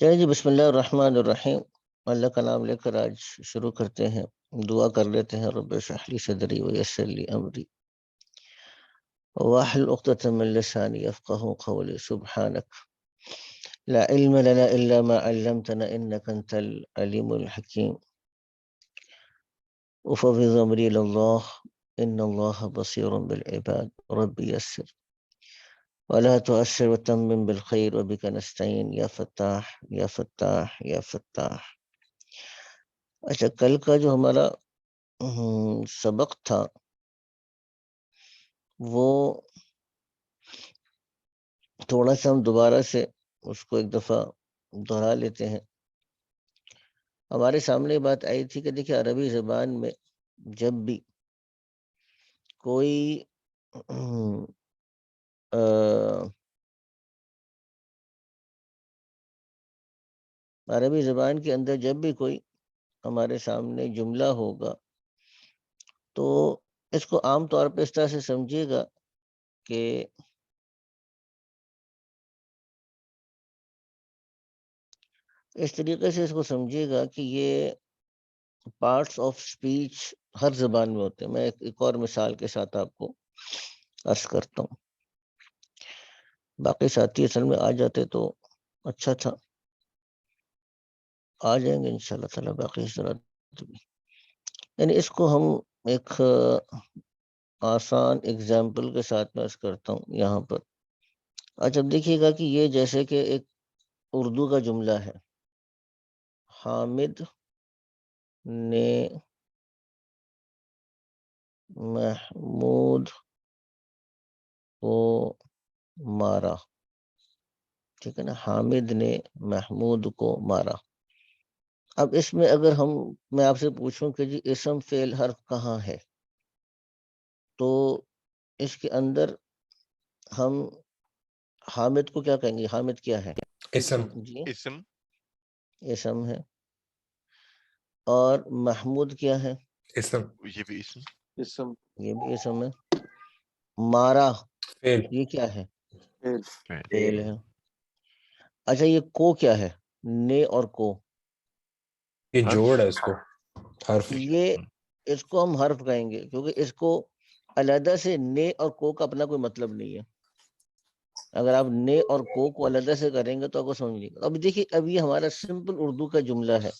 چلیے جی، بسم اللہ الرحمن الرحیم۔ اللہ کا نام لے کر آج شروع کرتے ہیں، دعا کر لیتے ہیں۔ رب اشرح لی صدری ویسر لی امری واحلل عقدۃ من لسانی یفقہوا قولی۔ سبحانک لا علم لنا الا ما علمتنا انک انت العلیم الحکیم۔ افوض امری الی اللہ ان اللہ بصیر بالعباد۔ رب یسر ولا تؤثر وتمم بالخیر وبک نستعین یا فتاح یا فتاح یا فتاح۔ اچھا، کل کا جو ہمارا سبق تھا وہ تھوڑا سا ہم دوبارہ سے اس کو ایک دفعہ دہرا لیتے ہیں۔ ہمارے سامنے بات آئی تھی کہ دیکھیں، عربی زبان میں جب بھی کوئی عربی زبان کے اندر جب بھی کوئی ہمارے سامنے جملہ ہوگا تو اس کو عام طور پہ اس طرح سے سمجھیے گا کہ اس طریقے سے اس کو سمجھیے گا کہ یہ پارٹس آف اسپیچ ہر زبان میں ہوتے ہیں۔ میں ایک اور مثال کے ساتھ آپ کو عرض کرتا ہوں۔ باقی ساتھی اصل میں آ جاتے تو اچھا تھا، آ جائیں گے انشاءاللہ تعالیٰ باقی حضرات بھی۔ یعنی اس کو ہم ایک آسان اگزامپل کے ساتھ میں عرض کرتا ہوں یہاں پر۔ اچھا، دیکھیے گا کہ یہ جیسے کہ ایک اردو کا جملہ ہے، حامد نے محمود کو مارا، ٹھیک ہے نا، حامد نے محمود کو مارا۔ اب اس میں اگر میں آپ سے پوچھوں کہ جی اسم فعل حرف کہاں ہے، تو اس کے اندر ہم حامد کو کیا کہیں گے؟ حامد کیا ہے؟ اسم۔ جی، اسم اسم ہے۔ اور محمود کیا ہے؟ اسم۔ یہ بھی اسم اسم یہ بھی اسم ہے۔ مارا فعل۔ یہ کیا ہے؟ فعل۔ فعل ہے۔ اچھا، یہ کو کیا ہے؟ نے اور کو، یہ جوڑ ہے اس کو، حرف۔ یہ اس کو ہم حرف کہیں گے کیونکہ اس کو علیحدہ سے نے اور کو کا اپنا کوئی مطلب نہیں ہے۔ اگر آپ نے اور کو علیحدہ سے کریں گے تو آپ کو سمجھ لیں گے۔ اب دیکھیے، اب یہ ہمارا سمپل اردو کا جملہ ہے۔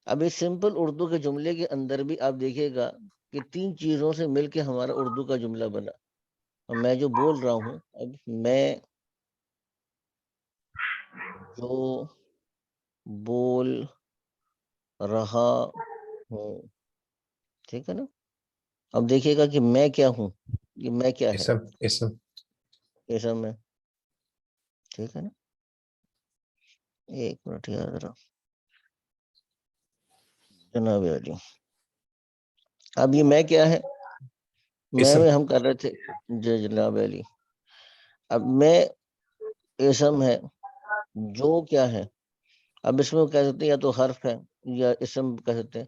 اب اس سمپل اردو کے جملے کے اندر بھی آپ دیکھیے گا کہ 3 چیزوں سے مل کے ہمارا اردو کا جملہ بنا۔ اور میں جو بول رہا ہوں، اب میں جو بول رہا ہوں، ٹھیک ہے نا۔ اب دیکھیے گا کہ میں کیا ہوں، یہ میں کیا ہے؟ اسم۔ اسم۔ اسم ہے، ٹھیک ہے نا۔ ایک منٹ یاد رہا جناب علی۔ اب یہ میں کیا ہے؟ اسم۔ میں ہم کر رہے تھے جی جناب علی۔ اب میں اسم ہے، جو کیا ہے؟ اب اس میں کہہ سکتے ہیں یا تو حرف ہے یا اسم کہہ سکتے ہیں۔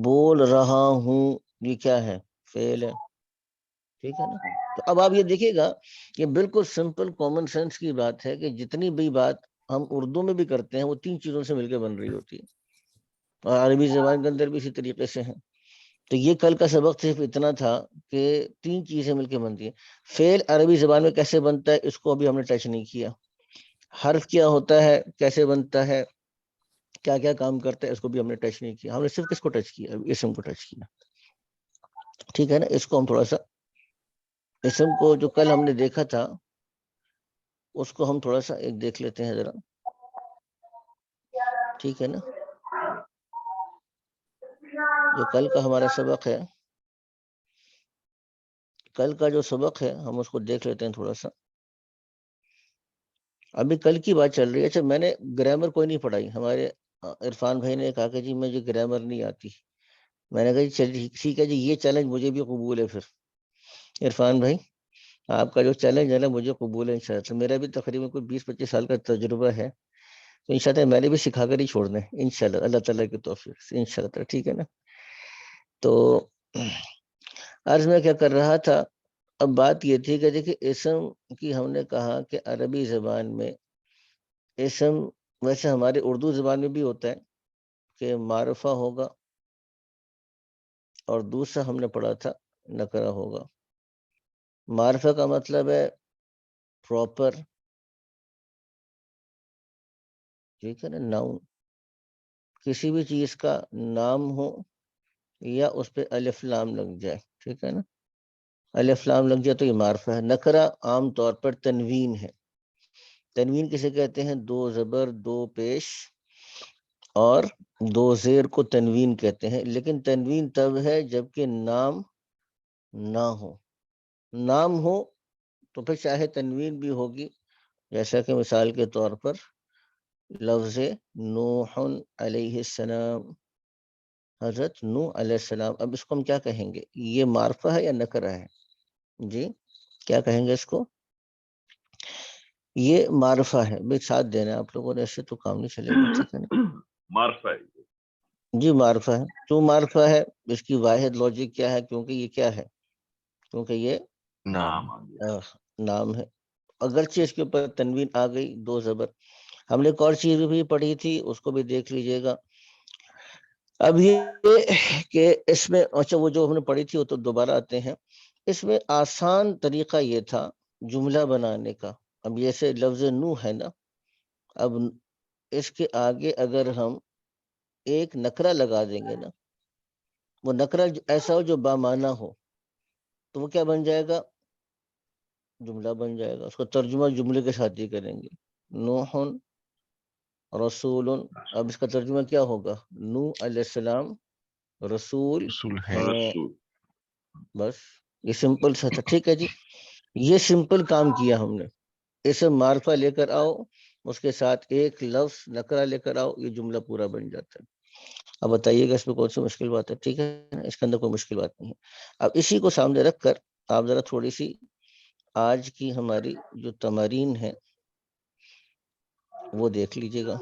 بول رہا ہوں، یہ کیا ہے؟ فعل ہے، ٹھیک ہے نا۔ تو اب آپ یہ دیکھیے گا کہ بالکل سمپل کامن سینس کی بات ہے کہ جتنی بھی بات ہم اردو میں بھی کرتے ہیں وہ 3 چیزوں سے مل کے بن رہی ہوتی ہے، اور عربی زبان کے اندر بھی اسی طریقے سے ہیں۔ تو یہ کل کا سبق صرف اتنا تھا کہ 3 چیزیں مل کے بنتی ہیں۔ فعل عربی زبان میں کیسے بنتا ہے اس کو ابھی ہم نے ٹچ نہیں کیا۔ حرف کیا ہوتا ہے، کیسے بنتا ہے، کیا کیا کام کرتا ہے، اس کو بھی ہم نے ٹچ نہیں کیا۔ ہم نے صرف کس کو ٹچ کیا؟ اسم کو ٹچ کیا، ٹھیک ہے نا۔ اس کو ہم تھوڑا سا، اسم کو جو کل ہم نے دیکھا تھا اس کو ہم تھوڑا سا ایک دیکھ لیتے ہیں ذرا، ٹھیک ہے نا۔ جو کل کا ہمارا سبق ہے، کل کا جو سبق ہے ہم اس کو دیکھ لیتے ہیں تھوڑا سا۔ ابھی کل کی بات چل رہی ہے۔ اچھا، میں نے گرامر کوئی نہیں پڑھائی۔ ہمارے عرفان بھائی نے کہا کہ جی مجھے گرامر نہیں آتی۔ میں نے کہا جی چلیے ٹھیک ہے جی، یہ چیلنج مجھے بھی قبول ہے۔ پھر عرفان بھائی، آپ کا جو چیلنج ہے نا مجھے قبول ہے انشاءاللہ۔ میرا بھی تقریباً کوئی 20-25 سال کا تجربہ ہے، تو انشاءاللہ میں نے بھی سکھا کر ہی چھوڑنا ہے انشاءاللہ، اللہ تعالیٰ کی توفیق سے انشاءاللہ تعالیٰ، ٹھیک ہے نا۔ تو عرض میں کیا کر رہا تھا، اب بات یہ تھی کہ دیکھیں اسم کی ہم نے کہا کہ عربی زبان میں اسم ویسے ہمارے اردو زبان میں بھی ہوتا ہے کہ معرفہ ہوگا اور دوسرا ہم نے پڑھا تھا نکرہ ہوگا. معرفہ کا مطلب ہے پراپر، ٹھیک ہے نا، ناؤن. کسی بھی چیز کا نام ہو یا اس پہ الف لام لگ جائے، ٹھیک ہے نا، الف لام لگ جائے تو یہ معرفہ ہے. نکرہ عام طور پر تنوین ہے. تنوین کسے کہتے ہیں؟ 2 زبر 2 پیش اور 2 زیر کو تنوین کہتے ہیں. لیکن تنوین تب ہے جبکہ نام نہ ہو. نام ہو تو پھر چاہے تنوین بھی ہوگی، جیسا کہ مثال کے طور پر لفظ نوح علیہ السلام، حضرت نوح علیہ السلام. اب اس کو ہم کیا کہیں گے؟ یہ معرفہ ہے یا نکرہ ہے؟ جی کیا کہیں گے اس کو؟ یہ معرفہ ہے. بھائی ساتھ دینا آپ لوگوں نے، ایسے تو کام نہیں چلے گا، ٹھیک ہے نا. معرفہ ہے جی معرفہ ہے. کیوں معرفہ ہے؟ اس کی واحد لوجک کیا ہے؟ کیونکہ یہ کیا ہے؟ کیونکہ یہ نام آ گیا. نام ہے. اگرچہ اس کے اوپر تنوین آ گئی 2 زبر. ہم نے ایک اور چیز بھی پڑھی تھی، اس کو بھی دیکھ لیجئے گا. اب یہ کہ اس میں اچھا وہ جو ہم نے پڑھی تھی وہ تو دوبارہ آتے ہیں. اس میں آسان طریقہ یہ تھا جملہ بنانے کا. اب جیسے لفظ نو ہے نا، اب اس کے آگے اگر ہم ایک نکرہ لگا دیں گے نا، وہ نکرہ ایسا ہو جو بامعنی ہو، تو وہ کیا بن جائے گا؟ جملہ بن جائے گا. اس کو ترجمہ جملے کے ساتھ ہی کریں گے. نوح رسول. اب اس کا ترجمہ کیا ہوگا؟ نوح علیہ السلام رسول ہیں. بس یہ سمپل سا تھا، ٹھیک ہے جی. یہ سمپل کام کیا ہم نے. اسے معرفہ لے کر آؤ، اس کے ساتھ ایک لفظ نکرہ لے کر آؤ، یہ جملہ پورا بن جاتا ہے. اب بتائیے گا اس میں کون سی مشکل بات ہے؟ ٹھیک ہے، اس کے اندر کوئی مشکل بات نہیں ہے. اب اسی کو سامنے رکھ کر آپ ذرا تھوڑی سی آج کی ہماری جو تمارین ہے وہ دیکھ لیجیے گا،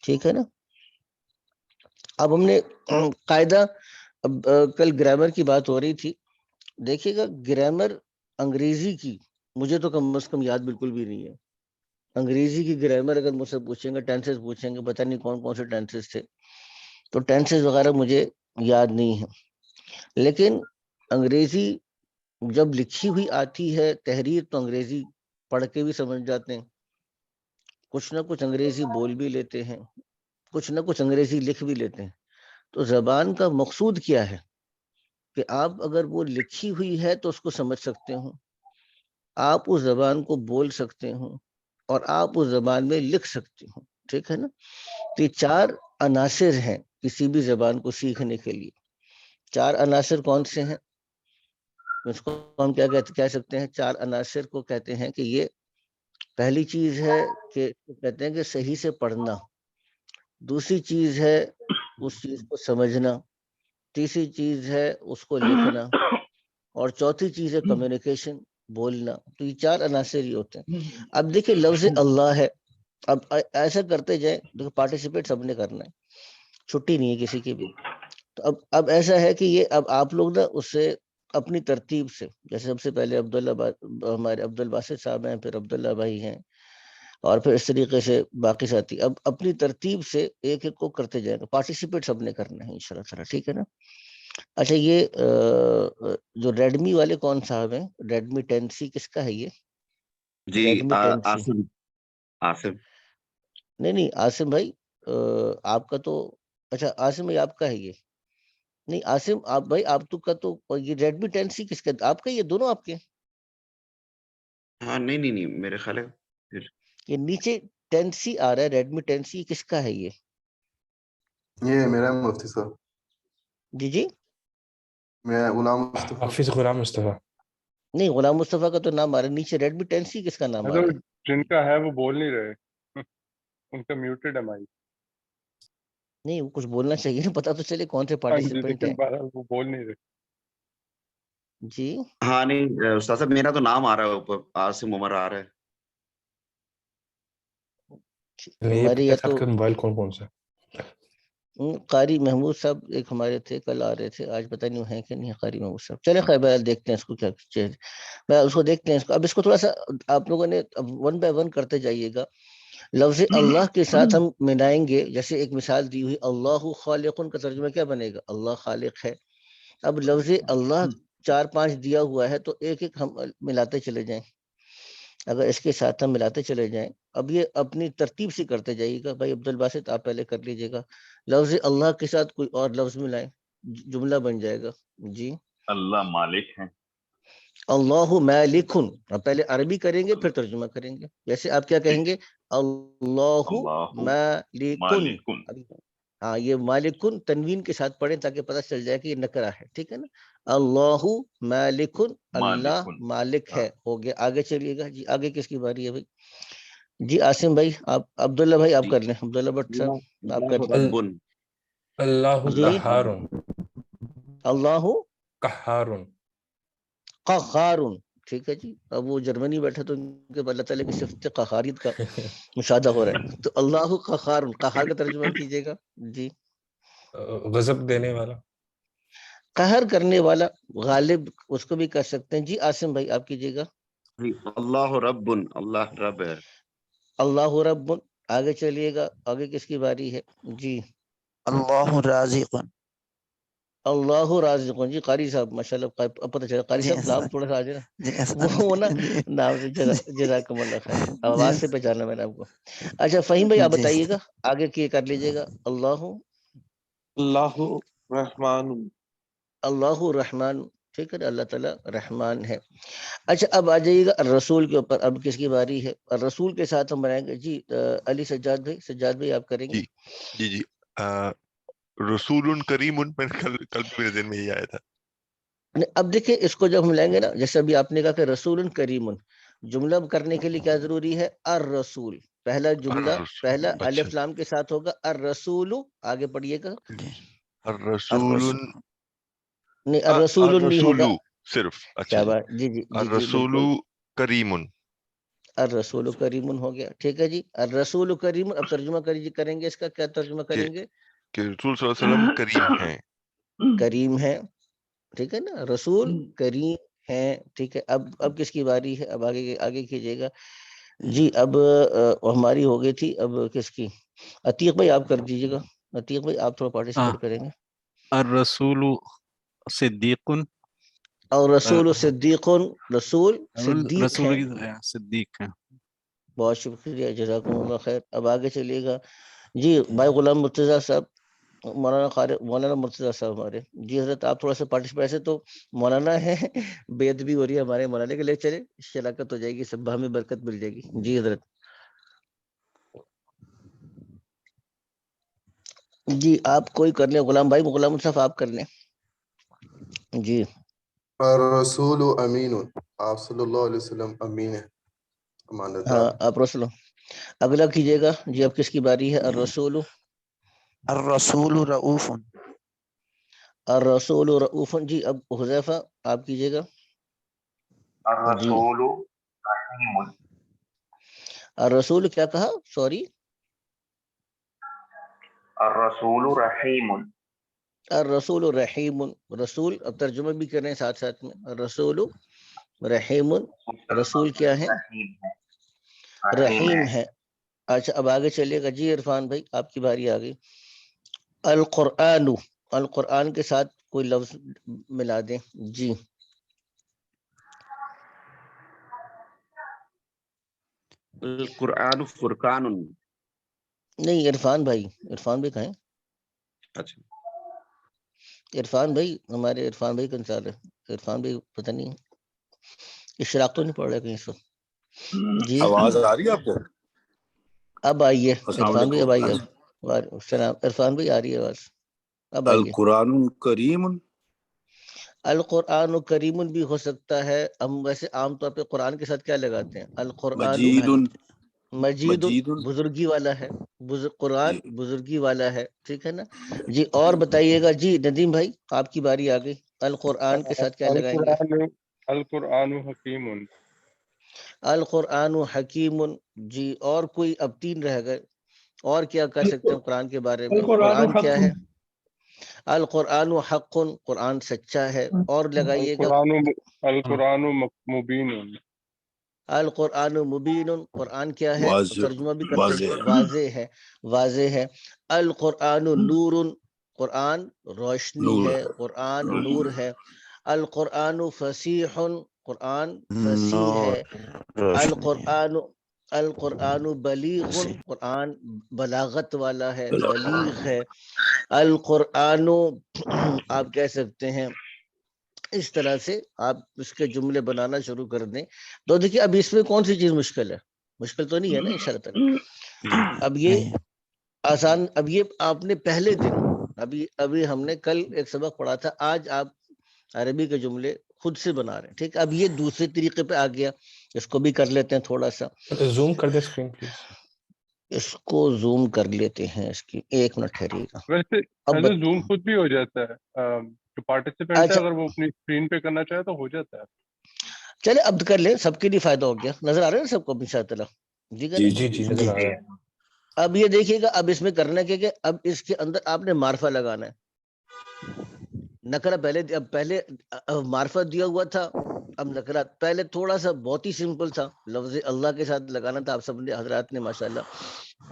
ٹھیک ہے نا. اب ہم نے قاعدہ، اب کل گرامر کی بات ہو رہی تھی. دیکھیے گا گرامر انگریزی کی مجھے تو کم از کم یاد بالکل بھی نہیں ہے. انگریزی کی گرامر اگر مجھ سے پوچھیں گے، ٹینسز پوچھیں گے، پتہ نہیں کون کون سے ٹینسز تھے، تو ٹینسز وغیرہ مجھے یاد نہیں ہے. لیکن انگریزی جب لکھی ہوئی آتی ہے تحریر، تو انگریزی پڑھ کے بھی سمجھ جاتے ہیں، کچھ نہ کچھ انگریزی بول بھی لیتے ہیں، کچھ نہ کچھ انگریزی لکھ بھی لیتے ہیں. تو زبان کا مقصود کیا ہے کہ آپ اگر وہ لکھی ہوئی ہے تو اس کو سمجھ سکتے ہوں، آپ اس زبان کو بول سکتے ہوں، اور آپ اس زبان میں لکھ سکتے ہوں، ٹھیک ہے نا. تو یہ 4 عناصر ہیں کسی بھی زبان کو سیکھنے کے لیے. 4 عناصر کون سے ہیں؟ اس کو ہم کیا کہہ سکتے ہیں؟ 4 عناصر کو کہتے ہیں کہ یہ پہلی چیز ہے کہ کہتے ہیں کہ صحیح سے پڑھنا. دوسری چیز ہے اس چیز کو سمجھنا. تیسری چیز ہے اس کو لکھنا. اور چوتھی چیز ہے کمیونیکیشن، بولنا. تو یہ 4 عناصر ہی ہوتے ہیں. اب دیکھیں لفظ اللہ ہے. اب ایسا کرتے جائیں، دیکھو پارٹیسپیٹ سب نے کرنا ہے، چھٹی نہیں ہے کسی کی بھی. تو اب ایسا ہے کہ یہ اب آپ لوگ نا اس سے اپنی ترتیب سے، جیسے سب سے پہلے ہمارے عبد الباسط صاحب ہیں، پھر عبداللہ بھائی ہیں، اور پھر اس طریقے سے باقی ساتھی. اب اپنی ترتیب سے ایک ایک کو کرتے جائیں گے. پارٹیسپیٹ سب نے کرنا ہے انشاءاللہ تعالی، ٹھیک ہے نا. اچھا یہ جو ریڈمی والے کون صاحب ہیں؟ ریڈمی 10C کس کا ہے یہ؟ جی ریڈمی 10C. آصف. نہیں عاصم بھائی، آپ کا تو اچھا عاصم بھائی آپ کا ہے یہ. نہیں عاصم آپ بھائی، آپ تو کا تو یہ ریڈمی 10C کس کا؟ آپ کا؟ یہ دونوں آپ کے؟ ہاں نہیں میرے خیال ہے یہ نیچے 10C آ رہا ہے، ریڈمی 10C کس کا ہے یہ میرا مفتی صاحب. جی میں غلام مصطفیٰ. حافظ غلام مصطفیٰ. نہیں غلام مصطفیٰ کا تو نام آ رہا ہے نیچے. ریڈمی 10C کس کا نام آ رہا ہے؟ جن کا ہے وہ بول نہیں رہے، ان کا میوٹڈ ہے مائک. نہیں وہ کچھ بولنا چاہیے نا، پتا تو چلے کون سے پارٹیسپینٹ ہیں. وہ بول نہیں رہے. جی ہاں نہیں استاد صاحب، میرا تو نام آ رہا ہے اوپر، عاصم عمر آ رہا ہے. یہ ہمارے پتہ یا ہے تو آپ کا موبائل کون سا؟ قاری محمود صاحب ایک ہمارے تھے، کل آ رہے تھے، آج پتہ نہیں ہے کہ نہیں قاری محمود صاحب. چلے خیر بہرحال دیکھتے ہیں اس کو کیا میں اس کو دیکھتے ہیں اس کو. اب اس کو تھوڑا سا آپ لوگوں نے 1 by 1 کرتے جائیے گا. لفظ اللہ کے ساتھ ہم ملائیں گے، جیسے ایک مثال دی ہوئی اللہ خالق کا ترجمہ کیا بنے گا؟ اللہ خالق ہے۔ اب لفظ اللہ 4-5 دیا ہوا ہے تو ایک ایک ہم ملاتے چلے جائیں، اگر اس کے ساتھ ہم ملاتے چلے جائیں، اب یہ اپنی ترتیب سے کرتے جائیے گا۔ بھائی عبد الباسط آپ پہلے کر لیجیے گا، لفظ اللہ کے ساتھ کوئی اور لفظ ملائیں، جملہ بن جائے گا۔ جی اللہ مالک ہے، اللہ مالکن، اب پہلے عربی کریں گے پھر ترجمہ کریں گے، جیسے آپ کیا کہیں گے؟ اللہ اللہ مالکن، مالکن، ہاں یہ مالکن تنوین کے ساتھ پڑھیں تاکہ پتہ چل جائے کہ یہ نکرہ ہے، ٹھیک ہے نا؟ اللہ مالکن، اللہ مالکن۔ مالک ہے، ہو گیا۔ آگے چلیے گا جی، آگے کس کی باری ہے بھائی؟ جی عاصم بھائی، آپ عبداللہ بھائی آپ کر لیں، عبداللہ بٹ صاحب آپ کر لیں۔ رب اللہ جی قہارن، اللہ قہارن، قہار، ٹھیک ہے جی۔ اب وہ جرمنی بیٹھا تو ان کے اللہ تعالیٰ کی صفت قہاریت کا مشاہدہ ہو رہا ہے، تو اللہ قہار، قہار کا ترجمہ کیجیے گا جی۔ غضب دینے والا، قہر کرنے والا، غالب اس کو بھی کر سکتے ہیں۔ جی عاصم بھائی آپ کیجیے گا۔ اللہ رب، اللہ رب ہے۔ اللہ رب، آگے چلیے گا، آگے کس کی باری ہے؟ جی اللہ رازق، اللہ رازق، جی قاری صاحب ماشاءاللہ، اب پتہ چلا قاری جی صاحب نام احسان، تھوڑا سا آ جائے جی نا احسان، وہ نا جی نام سے جزاکم اللہ خیر، جی آواز سے پہچانا میں نے آپ کو۔ اچھا فہیم بھائی آپ جی بتائیے گا، آگے کی کر لیجیے گا۔ اللہ اللہ رحمان، اللہ الرحمن، ٹھیک ہے نا، اللہ تعالیٰ رحمان ہے۔ اچھا اب آ جائیے گا الرسول کے اوپر، اب کس کی باری ہے؟ الرسول کے ساتھ ہم بنائیں گے جی علی سجاد بھائی، سجاد بھائی آپ کریں گے؟ جی جی جی رسول کریم، کل بھی میرے ذہن میں یہی آیا تھا۔ اب دیکھیں اس کو جب ہم لیں گے نا، جیسے ابھی آپ نے کہا کہ رسول کریم، جملہ کرنے کے لیے کیا ضروری ہے؟ الرسول، پہلا جملہ پہلا اچھا، الف لام کے ساتھ ہوگا الرسول، آگے پڑھیے گا۔ جی الرسول، نہیں الرسول نہیں الرسول ہوگا، صرف، اچھا کیا جی، بات، جی جی جی جی الرسول بالکل، کریم، الرسول کریم ہو گیا، ٹھیک ہے جی۔ الرسول کریم، اب ترجمہ کریں گے، اس کا کیا ترجمہ کہ کریں گے؟ کہ رسول صلی اللہ علیہ وسلم کریم ہیں۔ کریم ہے، ٹھیک ہے نا، رسول کریم ہے، ٹھیک ہے۔ اب کس کی باری ہے؟ اب آگے کیجیے گا جی۔ اب ہماری ہو گئی تھی، اب کس کی؟ عتیق بھائی آپ کر دیجیے گا، عتیق بھائی آپ تھوڑا پارٹیسپیٹ کریں گے۔ الرسول صدیق، اور رسول صدیق، رسول صدیق رسول ہے، کی صدیق ہے۔ بہت شکریہ، جزاکم اللہ خیر۔ اب آگے چلیے گا جی، بھائی غلام مرتضیٰ صاحب، مولانا مرتضیٰ صاحب ہمارے، جی حضرت آپ تھوڑا سا پارٹیسپیٹ، ایسے تو مولانا ہے، بیعت بھی ہو رہی ہے ہمارے مولانا کے لیکچر، شراکت ہو جائے گی، سب ہمیں برکت مل جائے گی۔ جی حضرت، جی آپ کوئی کر لیں، غلام بھائی، غلام صاحب آپ کر لیں جی۔ الرسول امین، آپ صلی اللہ علیہ وسلم امین ہے، امانت دار۔ ہاں آپ رسول، اگلا کیجیے گا جی، اب کس کی باری ہے؟ الرسول، الرسول رؤوف، الرسول رؤوف، جی اب حذیفہ آپ کیجیے گا جی۔ الرسول رحیم، الرسول کیا کہا؟ سوری، الرسول رحیم، الرسول رحیم، رسول اب ترجمہ بھی کریں ساتھ ساتھ میں، الرسول رحیم، رسول کیا ہے؟ رحیم ہے، رحیم رحیم ہے۔ ہے۔ اچھا اب آگے چلیے گا جی، عرفان بھائی آپ کی باری آ گئی۔ القرآن، القرآن کے ساتھ کوئی لفظ ملا دیں جی۔ القرآن فرقان۔ نہیں عرفان بھائی کہیں، اچھا، عرفان بھائی ہمارے، عرفان بھائی کنسال ہے، عرفان بھائی پتہ نہیں اشراق تو نہیں پڑھ رہا کہیں سے جی۔ آواز آ رہی ہے آپ کو؟ اب آئیے السلام عرفان بھائی، اب علیکم۔ آئیے، اب وعلیکم السلام، عرفان بھائی آ رہی ہے آواز، اب آئیے۔ القرآن کریم، القرآن کریم بھی ہو سکتا ہے، ہم ویسے عام طور پہ قرآن کے ساتھ کیا لگاتے ہیں؟ القرآن مجید، مجید، مجید، بزرگی والا ہے، قرآن جی بزرگی والا ہے، ٹھیک ہے نا جی۔ اور بتائیے گا جی ندیم بھائی، آپ کی باری آ گئی، القرآن کے ساتھ کیا لگائیں گے؟ القرآن حکیم، القرآن حکیم، جی۔ اور کوئی، اب 3 رہ گئے، اور کیا کہہ سکتے ہیں قرآن کے بارے میں؟ قرآن کیا ہے؟ القرآن حق، قرآن سچا ہے، اور لگائیے گا القرآن مبین، القرآن مبین، قرآن کیا ہے؟ واضح ترجمہ بھی کرتے ہیں، واضح واضح ہے، واضح ہے۔ القرآن نور، قرآن روشنی نور ہے، قرآن نور ہے۔ القرآن فصیح، قرآن فصیح نور ہے۔ روشنی القرآن القرآن بلیغ، قرآن بلاغت والا ہے، بلیغ ہے۔ القرآن آپ کہہ سکتے ہیں اس طرح سے آپ اس کے جملے بنانا شروع کر دیں تو دیکھیے اب اس میں کون سی چیز مشکل ہے؟ مشکل تو نہیں ہے نا انشاءاللہ تعالی۔ اب یہ نہیں آسان، اب یہ آپ نے پہلے دن ابھی ہم نے کل ایک سبق پڑھا تھا، آج آپ عربی کے جملے خود سے بنا رہے ہیں، ٹھیک۔ اب یہ دوسرے طریقے پہ آ گیا، اس کو بھی کر لیتے ہیں تھوڑا سا، زوم کر دے اسکرین پلیز. اس کو زوم کر لیتے ہیں، اس کی ایک منٹ ٹھہریے گا۔ ویسے اب زوم خود بھی ہو جاتا ہے، جو پارٹیسپینٹ ہے اچھا اگر وہ اپنی اسکرین پہ کرنا چاہے تو ہو جاتا ہے۔ چلے اب کر لیں، سب کے لیے فائدہ ہو گیا، نظر آ رہا ہے نا سب کو ان شاء اللہ؟ جی جی کریں جی نظر آ رہا ہے. اب یہ دیکھیے گا، اب اس میں کرنا کیا کہ اب اس کے اندر آپ نے معرفہ لگانا ہے۔ نکرہ پہلے معرفہ دیا ہوا تھا، اب نکرہ پہلے تھوڑا سا بہت ہی سمپل تھا، لفظ اللہ کے ساتھ لگانا تھا، آپ سب نے حضرات نے ماشاءاللہ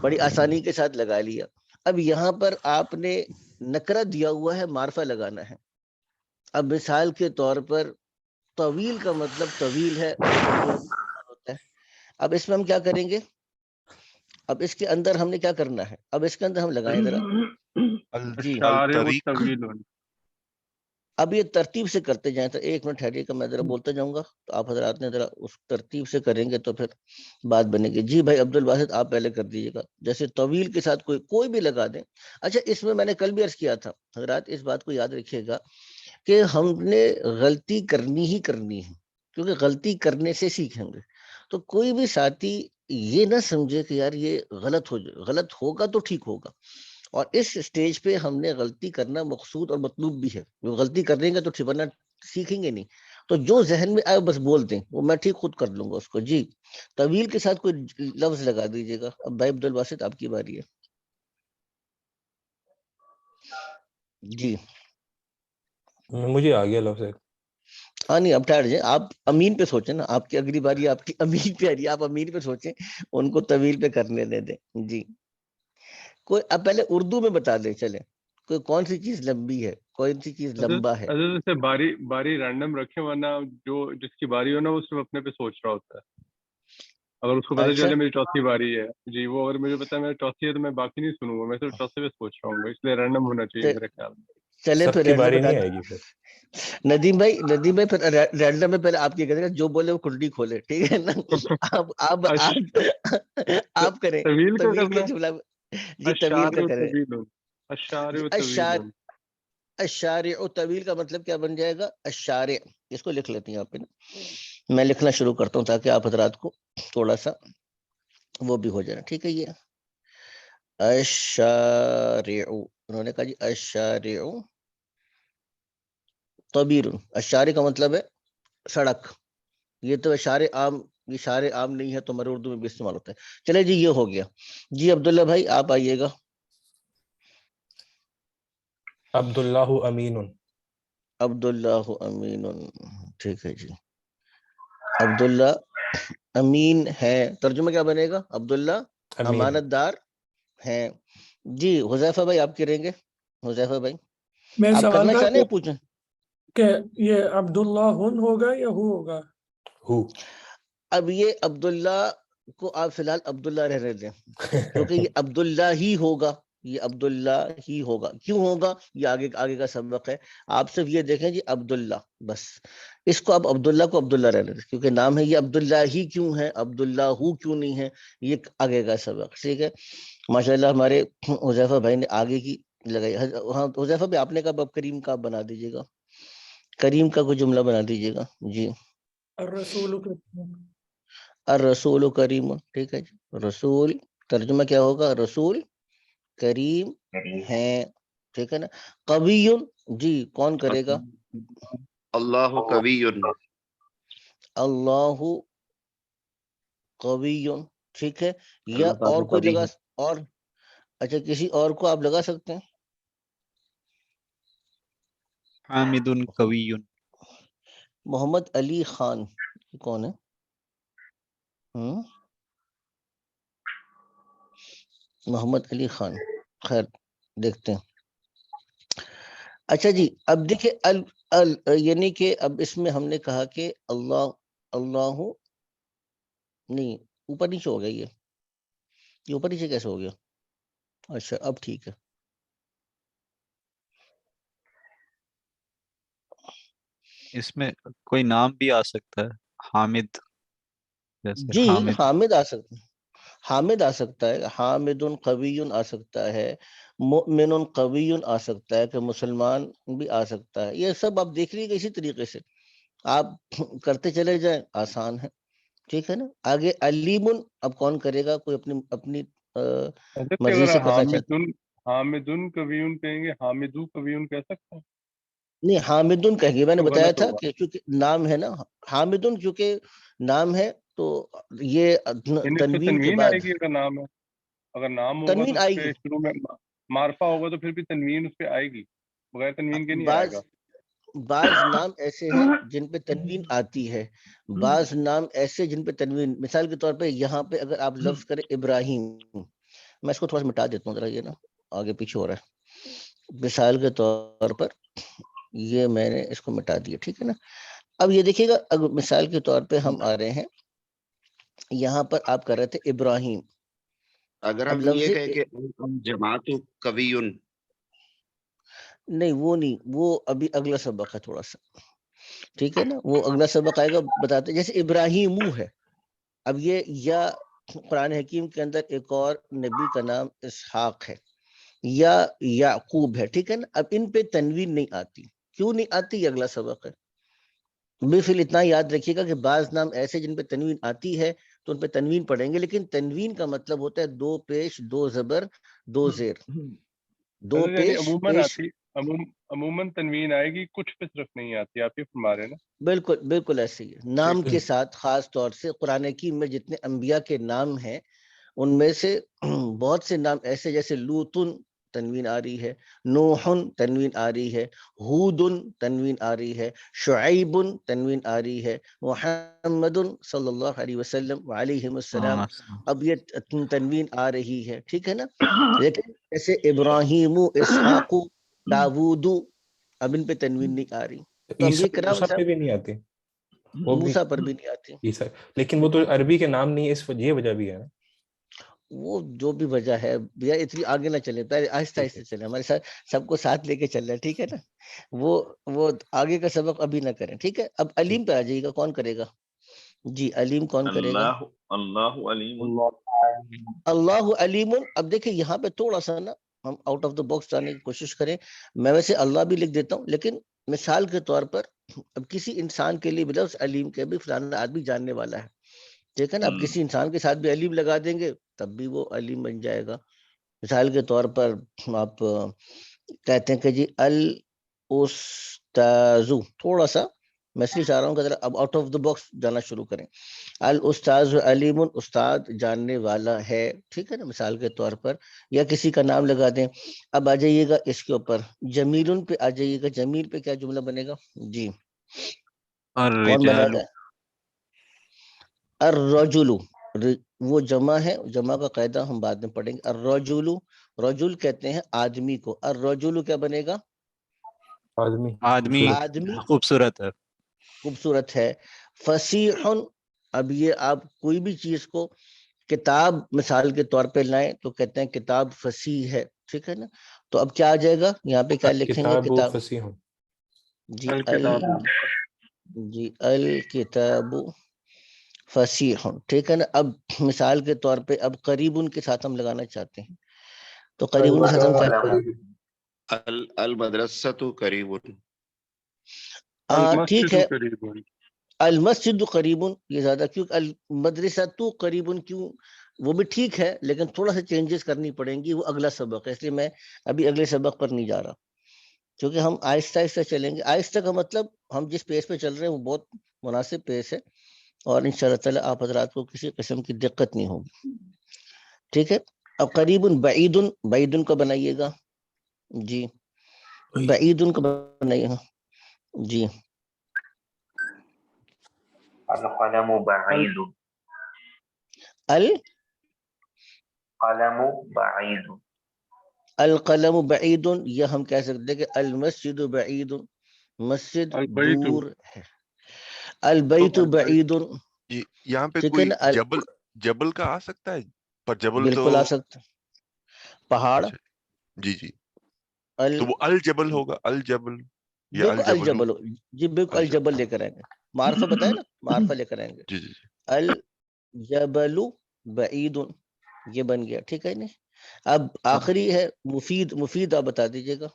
بڑی آسانی کے ساتھ لگا لیا۔ اب یہاں پر آپ نے نکرہ دیا ہوا ہے، معرفہ لگانا ہے۔ اب مثال کے طور پر طویل کا مطلب طویل ہے ہوتا ہے۔ اب اس میں ہم کیا کریں گے؟ اب اس کے اندر ہم نے کیا کرنا ہے؟ اب اس کے اندر ہم لگائیں ذرا جی، الشارع الطریق طویل۔ اب یہ ترتیب سے کرتے جائیں تو ایک منٹ ٹھہریے گا، میں ذرا بولتا جاؤں گا تو آپ حضرات نے ذرا اس ترتیب سے کریں گے تو پھر بات بنے گی۔ جی بھائی عبد الباسط آپ پہلے کر دیجیے گا، جیسے طویل کے ساتھ کوئی بھی لگا دیں۔ اچھا اس میں نے کل بھی عرض کیا تھا، حضرات اس بات کو یاد رکھیے گا کہ ہم نے غلطی کرنی ہی کرنی ہے، کیونکہ غلطی کرنے سے سیکھیں گے۔ تو کوئی بھی ساتھی یہ نہ سمجھے کہ یار یہ غلط ہوگا تو ٹھیک ہوگا، اور اس سٹیج پہ ہم نے غلطی کرنا مقصود اور مطلوب بھی ہے، جو غلطی کر دیں گے تو ٹھیک، ورنہ سیکھیں گے نہیں۔ تو جو ذہن میں آئے بس بول دیں، وہ میں ٹھیک خود کر لوں گا اس کو۔ جی طویل کے ساتھ کوئی لفظ لگا دیجیے گا۔ اب بھائی عبد الباسط آپ کی باری ہے۔ جی مجھے آ گیا لفظ. ہاں نہیں اب ٹھہر جائیں، آپ امین پہ سوچیں نا، آپ کی اگلی باری آپ کی امین پہ آ رہی ہے، آپ امین پہ سوچیں، ان کو طویل پہ کرنے دے دیں۔ جی کوئی اب پہلے اردو میں بتا دیں، چلیں کوئی کون سی چیز لمبی ہے، کون سی چیز لمبا ہے۔ سے باری رینڈم رکھے، ورنہ جو جس کی باری ہو نا وہ صرف اپنے پہ سوچ رہا ہوتا ہے۔ اگر اس کو پتہ اچھا چلے میری چوتھی باری ہے، جی وہ اگر مجھے پتا ہے میری چوتھی ہے تو میں باقی نہیں سنوں گا، میں صرف چوتھے پہ سوچ رہا ہوں گا، اس لیے رینڈم ہونا چاہیے میرے خیال میں۔ چلے سب پھر کی رینڈم باری بتا نہیں دیں۔ آئے گی پھر. ندیم بھائی پھر رینڈم میں پہلے آپ کی کہتے ہیں جو بولے وہ کنڈی کھولے، ٹھیک ہے نا؟ آپ کریں طویل کا طویل کے کرنا، جملہ، جی طویل کا الشارع کریں۔ طویل، الشارع طویل۔ الشارع طویل کا مطلب کیا بن جائے گا؟ الشارع، اس کو لکھ لیتے ہیں آپ، میں لکھنا شروع کرتا ہوں تاکہ آپ حضرات کو تھوڑا سا وہ بھی ہو جائے، ٹھیک ہے؟ یہ الشارع، انہوں نے کہا جی الشارع طویل۔ الشارع کا مطلب ہے سڑک، یہ تو اشارے عام، اشارے عام نہیں ہے تو ہمارے اردو میں بھی استعمال ہوتا ہے۔ چلے جی یہ ہو گیا۔ جی عبداللہ بھائی آپ آئیے گا۔ عبداللہ امین. عبداللہ امین، ٹھیک ہے جی، عبداللہ امین ہے، ترجمہ کیا بنے گا؟ عبداللہ امین. امانت دار ہیں۔ جی حذیفہ بھائی آپ کریں گے؟ حذیفہ بھائی میں آپ سوال کرنا تھا چاہیں یا پوچھیں؟ کہ یہ عبداللہ ہوگا یا ہوگا؟ ہو. اب یہ عبداللہ کو آپ فی الحال عبداللہ رہنے دیں، کیونکہ یہ عبداللہ ہی ہوگا، یہ عبداللہ ہی ہوگا۔ کیوں ہوگا یہ آگے کا سبق ہے، آپ صرف یہ دیکھیں جی عبداللہ، بس اس کو آپ عبداللہ کو عبداللہ رہنے دیں، کیونکہ نام ہے یہ عبداللہ ہی کیوں ہے، عبداللہ ہو کیوں نہیں ہے، یہ آگے کا سبق، ٹھیک ہے؟ ماشاءاللہ ہمارے حذیفہ بھائی نے آگے کی لگائی۔ ہاں حذیفہ بھائی آپ نے کہا اب کریم کا بنا دیجیے گا، کریم کا کوئی جملہ بنا دیجیے گا۔ جی الرسول الرسول کریم، ٹھیک ہے جی، رسول ترجمہ کیا ہوگا؟ رسول کریم ہیں، ٹھیک ہے نا؟ قوی، جی کون کرے گا؟ اللہ قوی، اللہ قوی، ٹھیک ہے؟ یا اللہ تعالیٰ اور کوئی قوی لگا، ہے۔ اور اچھا کسی اور کو آپ لگا سکتے ہیں؟ حامد قوی. محمد علی خان کون ہے؟ محمد علی خان. خیر دیکھتے ہیں. اچھا جی اب دیکھیں یعنی کہ اب اس میں ہم نے کہا کہ اللہ نہیں اوپر نیچے ہو گیا. یہ اوپر نیچے کیسے ہو گیا؟ اچھا اب ٹھیک ہے. اس میں کوئی نام بھی آ سکتا ہے، حامد جیسے جی حامد. حامد آ سکتا ہے، حامد آ سکتا ہے، حامد قوی آ سکتا ہے، مؤمن قوی آ سکتا ہے کہ مسلمان بھی آ سکتا ہے. یہ سب آپ دیکھ لیجیے اسی طریقے سے آپ کرتے چلے جائیں، آسان ہے. ٹھیک ہے نا. آگے علیم اب کون کرے گا؟ کوئی اپنی مرضی اگر سے کرنا چاہتا ہے. حامدن کبیون کہیں گے، حامدو کبیون کہہ سکتے ہیں؟ نہیں حامدن کہیں گے، میں نے تو بتایا غلط تھا ہوگا. کہ چونکہ نام ہے نا، حامدن چونکہ نام ہے تو یہ یعنی اس پہ تنوین کے تنوین بعد آئے گی اگر نام ہے؟ اگر نام ہوگا تو تنوین اس آئے پہ گی. شروع میں معرفہ ہوگا تو پھر بھی تنوین اس پہ آئے گی، بغیر تنوین کے نہیں آئے گا. بعض نام ایسے ہیں جن پہ تنوین آتی ہے، بعض نام ایسے جن پہ تنوین، مثال کے طور پہ یہاں پہ اگر آپ لفظ کریں ابراہیم، میں اس کو تھوڑا سا مٹا دیتا ہوں ذرا، یہ نا آگے پیچھے ہو رہا ہے. مثال کے طور پر یہ میں نے اس کو مٹا دیا. ٹھیک ہے نا. اب یہ دیکھیے گا اگر مثال کے طور پہ ہم آ رہے ہیں یہاں پر آپ کر رہے تھے ابراہیم. اگر اب ہم لفظ یہ کہیں کہ جماعت قویٌ، نہیں وہ نہیں، وہ ابھی اگلا سبق ہے تھوڑا سا. ٹھیک ہے نا. وہ اگلا سبق آئے گا بتاتے جیسے ابراہیم ہے. اب یہ یا قرآن حکیم کے اندر ایک اور نبی کا نام اسحاق ہے یا یعقوب ہے. ٹھیک ہے نا. اب ان پہ تنوین نہیں آتی. کیوں نہیں آتی؟ یہ اگلا سبق ہے. بالفعل اتنا یاد رکھیے گا کہ بعض نام ایسے جن پہ تنوین آتی ہے تو ان پہ تنوین پڑھیں گے، لیکن تنوین کا مطلب ہوتا ہے دو پیش، دو زبر، دو زیر، دو یعنی پیش پیش. عموماً تنوین آئے گی، کچھ پہ صرف نہیں آتی. آپ یہ فرما رہے ہیں نا؟ بالکل بالکل ایسے ہی ہے. نام کے ساتھ خاص طور سے قرآن حکیم میں جتنے انبیاء کے نام ہیں ان میں سے بہت سے نام ایسے جیسے لوطن تنوین آ رہی ہے، نوحن تنوین آ رہی ہے، ہودن تنوین آ رہی ہے، شعیب تنوین آ رہی ہے، محمد صلی اللہ علیہ وسلم علیہ السلام اب یہ تنوین آ رہی ہے. ٹھیک ہے نا. لیکن جیسے ابراہیم، اسحاق، داود اب ان پہ تنوین نہیں آ رہی. تو انبیاء کرام موسیٰ پہ بھی نہیں آتی، وہ بھی موسیٰ پر بھی نہیں آتی. عیسیٰ، لیکن وہ تو عربی کے نام نہیں ہے، اس یہ وجہ بھی ہے نا. وہ جو بھی وجہ ہے بھیا اتنی آگے نہ چلے، پہلے آہستہ آہستہ چلے، ہمارے ساتھ سب کو ساتھ لے کے چل رہے ہیں. ٹھیک ہے نا. وہ آگے کا سبق ابھی نہ کریں. ٹھیک ہے. اب علیم پہ آ جائیے گا. کون کرے گا؟ جی علیم کون کرے گا؟ اللہ علیم. اللہ علیم. اب دیکھیں یہاں پہ تھوڑا سا نا ہم آؤٹ آف دا باکس جانے کی کوشش کریں. میں ویسے اللہ بھی لکھ دیتا ہوں، لیکن مثال کے طور پر اب کسی انسان کے لیے بھی لفظ علیم کے بھی فلانا آدمی جاننے والا ہے. ٹھیک ہے نا. اب کسی انسان کے ساتھ بھی علیم لگا دیں گے تب بھی وہ علیم بن جائے گا. مثال کے طور پر آپ کہتے ہیں کہ جی الاستاذ، تھوڑا سا میں اس لیے چاہ رہا ہوں کہ ذرا اب آؤٹ آف دا باکس جانا شروع کریں. الاستاذ علیم، استاد جاننے والا ہے. ٹھیک ہے نا. مثال کے طور پر یا کسی کا نام لگا دیں. اب آ جائیے گا اس کے اوپر جمیل پہ آ جائیے گا. جمیل پہ کیا جملہ بنے گا؟ جی کون بنائے گا؟ الرجل، وہ جمع ہے، جمع کا قاعدہ ہم بعد میں پڑھیں گے. الرجل، رجل کہتے ہیں آدمی کو. الرجل کیا بنے گا؟ آدمی آدمی خوبصورت ہے. خوبصورت ہے. فصیح، اب یہ آپ کوئی بھی چیز کو کتاب مثال کے طور پہ لائیں تو کہتے ہیں کتاب فصیح ہے. ٹھیک ہے نا. تو اب کیا آ جائے گا یہاں پہ؟ کیا لکھیں گے؟ کتاب کتاب. فصیح. جی الکتاب فصیح. ٹھیک ہے نا. اب مثال کے طور پہ اب قریب کے ساتھ ہم لگانا چاہتے ہیں تو قریب کے ساتھ ہم کیا لگائیں؟ المدرسۃ قریب. ٹھیک ہے. قریب. المسجد قریب، یہ زیادہ کیوں؟ المدرسۃ قریب کیوں؟ وہ بھی ٹھیک ہے لیکن تھوڑا سا چینجز کرنی پڑیں گی، وہ اگلا سبق ہے، اس لیے میں ابھی اگلے سبق پر نہیں جا رہا کیونکہ ہم آہستہ آہستہ چلیں گے. آہستہ کا مطلب ہم جس پیس پہ چل رہے ہیں وہ بہت مناسب پیس ہے اور ان شاء اللہ تعالیٰ آپ حضرات کو کسی قسم کی دقت نہیں ہوگی. ٹھیک ہے. اب قریب بعید، بعید کا بنائیے گا. جی بعید کا بنائیے گا. جی القلم بعید. قلم بعید القلم بعید، یا ہم کہہ سکتے ہیں کہ المسجد بعید، مسجد البیت دور ہے، البیت بعید، یہاں پہ ٹھیک ہے کوئی نا، جبل کا آ سکتا ہے؟ پر جبل تو بالکل آ سکتا، پہاڑ، اچھا جی جی، تو وہ الجبل ہوگا، الجبل یا بالکل الجبل؟ الجبل، جی بالکل الجبل، الجبل لے کر آئیں گے، معرفہ بتائے نا، معرفہ لے کر آئیں گے، جی جی جی، الجبل بعید، یہ بن گیا، ٹھیک ہے نہیں۔ اب آخری ہے مفید، مفید آپ بتا دیجیے گا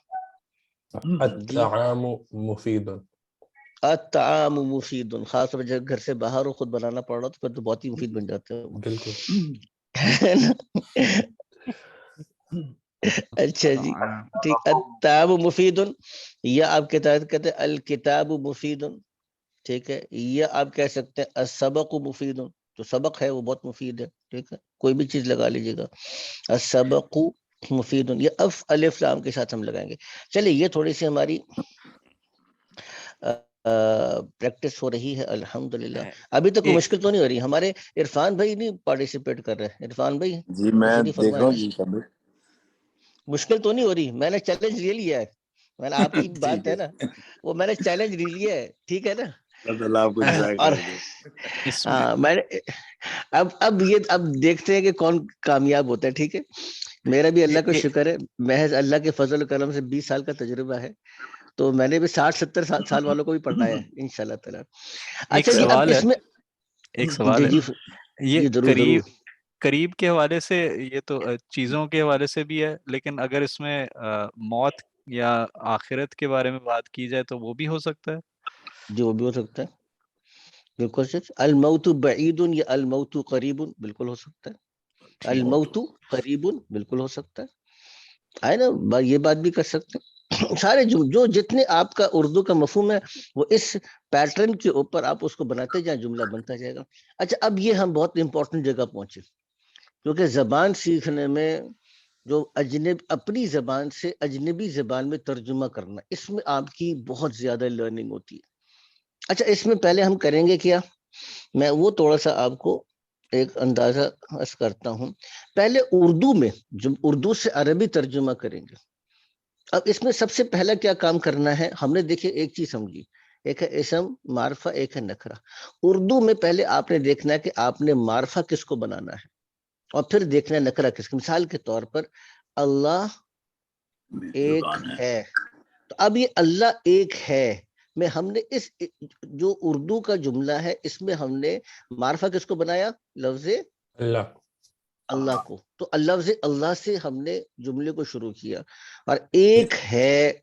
جی۔ الطعام مفید، الطعام مفید، خاص طور پر جب گھر سے باہر ہو، خود بنانا پڑ رہا تو پھر تو بہت ہی مفید بن جاتے ہیں وہ، بالکل. ہے نا؟ اچھا جی ٹھیک، الطعام مفید، یا آپ کہتے ہیں الکتاب مفید، ٹھیک ہے، یا آپ کہہ سکتے ہیں السبق مفید، جو سبق ہے وہ بہت مفید ہے، ٹھیک ہے، کوئی بھی چیز لگا لیجیے گا، السبق مفید، یہ الف لام کے ساتھ ہم لگائیں گے۔ چلیے یہ تھوڑی سی ہماری پریکٹس ہو رہی ہے الحمدللہ۔ ابھی تک کوئی مشکل تو نہیں ہو رہی؟ ہمارے عرفان بھائی نہیں پارٹیسپیٹ کر رہے، عرفان بھائی جی میں تشریف دیکھ رہا فرمائیں، ہوں جی سب. مشکل تو نہیں ہو رہی؟ میں نے چیلنج لے لیا ہے، میں نے آپ کی بات ہے نا وہ میں نے چیلنج لے لیا ہے، ٹھیک ہے نا، اللہ آپ کو جزائے اور خیر دے. ہاں میں نے اب دیکھتے ہیں کہ کون کامیاب ہوتا ہے، ٹھیک ہے۔ میرا بھی اللہ کا شکر ہے، محض اللہ کے فضل و کرم سے 20 سال کا تجربہ ہے، تو میں نے بھی 60-70 سال والوں کو بھی پڑھایا ہے انشاءاللہ تعالی۔ ایک اچھا جی، اب سوال ہے، اس میں ایک سوال جی ہے، جی یہ جی ضرور ضرور۔ قریب کے حوالے سے، یہ تو چیزوں کے حوالے سے بھی ہے، لیکن اگر اس میں موت یا آخرت کے بارے میں بات کی جائے تو وہ بھی ہو سکتا ہے؟ جی وہ بھی ہو سکتا ہے، بالکل سچ، الموت بعید یا الموت قریب، بالکل ہو سکتا ہے، الموت قریب بالکل ہو سکتا ہے نا، یہ بات بھی کر سکتے ہیں۔ سارے جو جتنے آپ کا اردو کا مفہوم ہے وہ اس پیٹرن کے اوپر آپ اس کو بناتے جائیں، جملہ بنتا جائے گا۔ اچھا اب یہ ہم بہت امپورٹنٹ جگہ پہنچے، کیونکہ زبان سیکھنے میں جو اپنی زبان سے اجنبی زبان میں ترجمہ کرنا، اس میں آپ کی بہت زیادہ لرننگ ہوتی ہے۔ اچھا اس میں پہلے ہم کریں گے کیا، میں وہ تھوڑا سا آپ کو ایک اندازہ عرض کرتا ہوں۔ پہلے اردو میں جب اردو سے عربی ترجمہ کریں گے، اب اس میں سب سے پہلا کیا کام کرنا ہے، ہم نے دیکھے ایک چیز سمجھی، ایک ہے اسم معرفہ، ایک ہے نکرہ۔ اردو میں پہلے آپ نے دیکھنا ہے کہ آپ نے معرفہ کس کو بنانا ہے، اور پھر دیکھنا ہے نکرہ کس کو۔ مثال کے طور پر اللہ ایک ہے، تو اب یہ اللہ ایک ہے میں ہم نے اس جو اردو کا جملہ ہے اس میں ہم نے معرفہ کس کو بنایا، لفظ اللہ، اللہ کو، تو لفظ اللہ سے ہم نے جملے کو شروع کیا، اور ایک ہے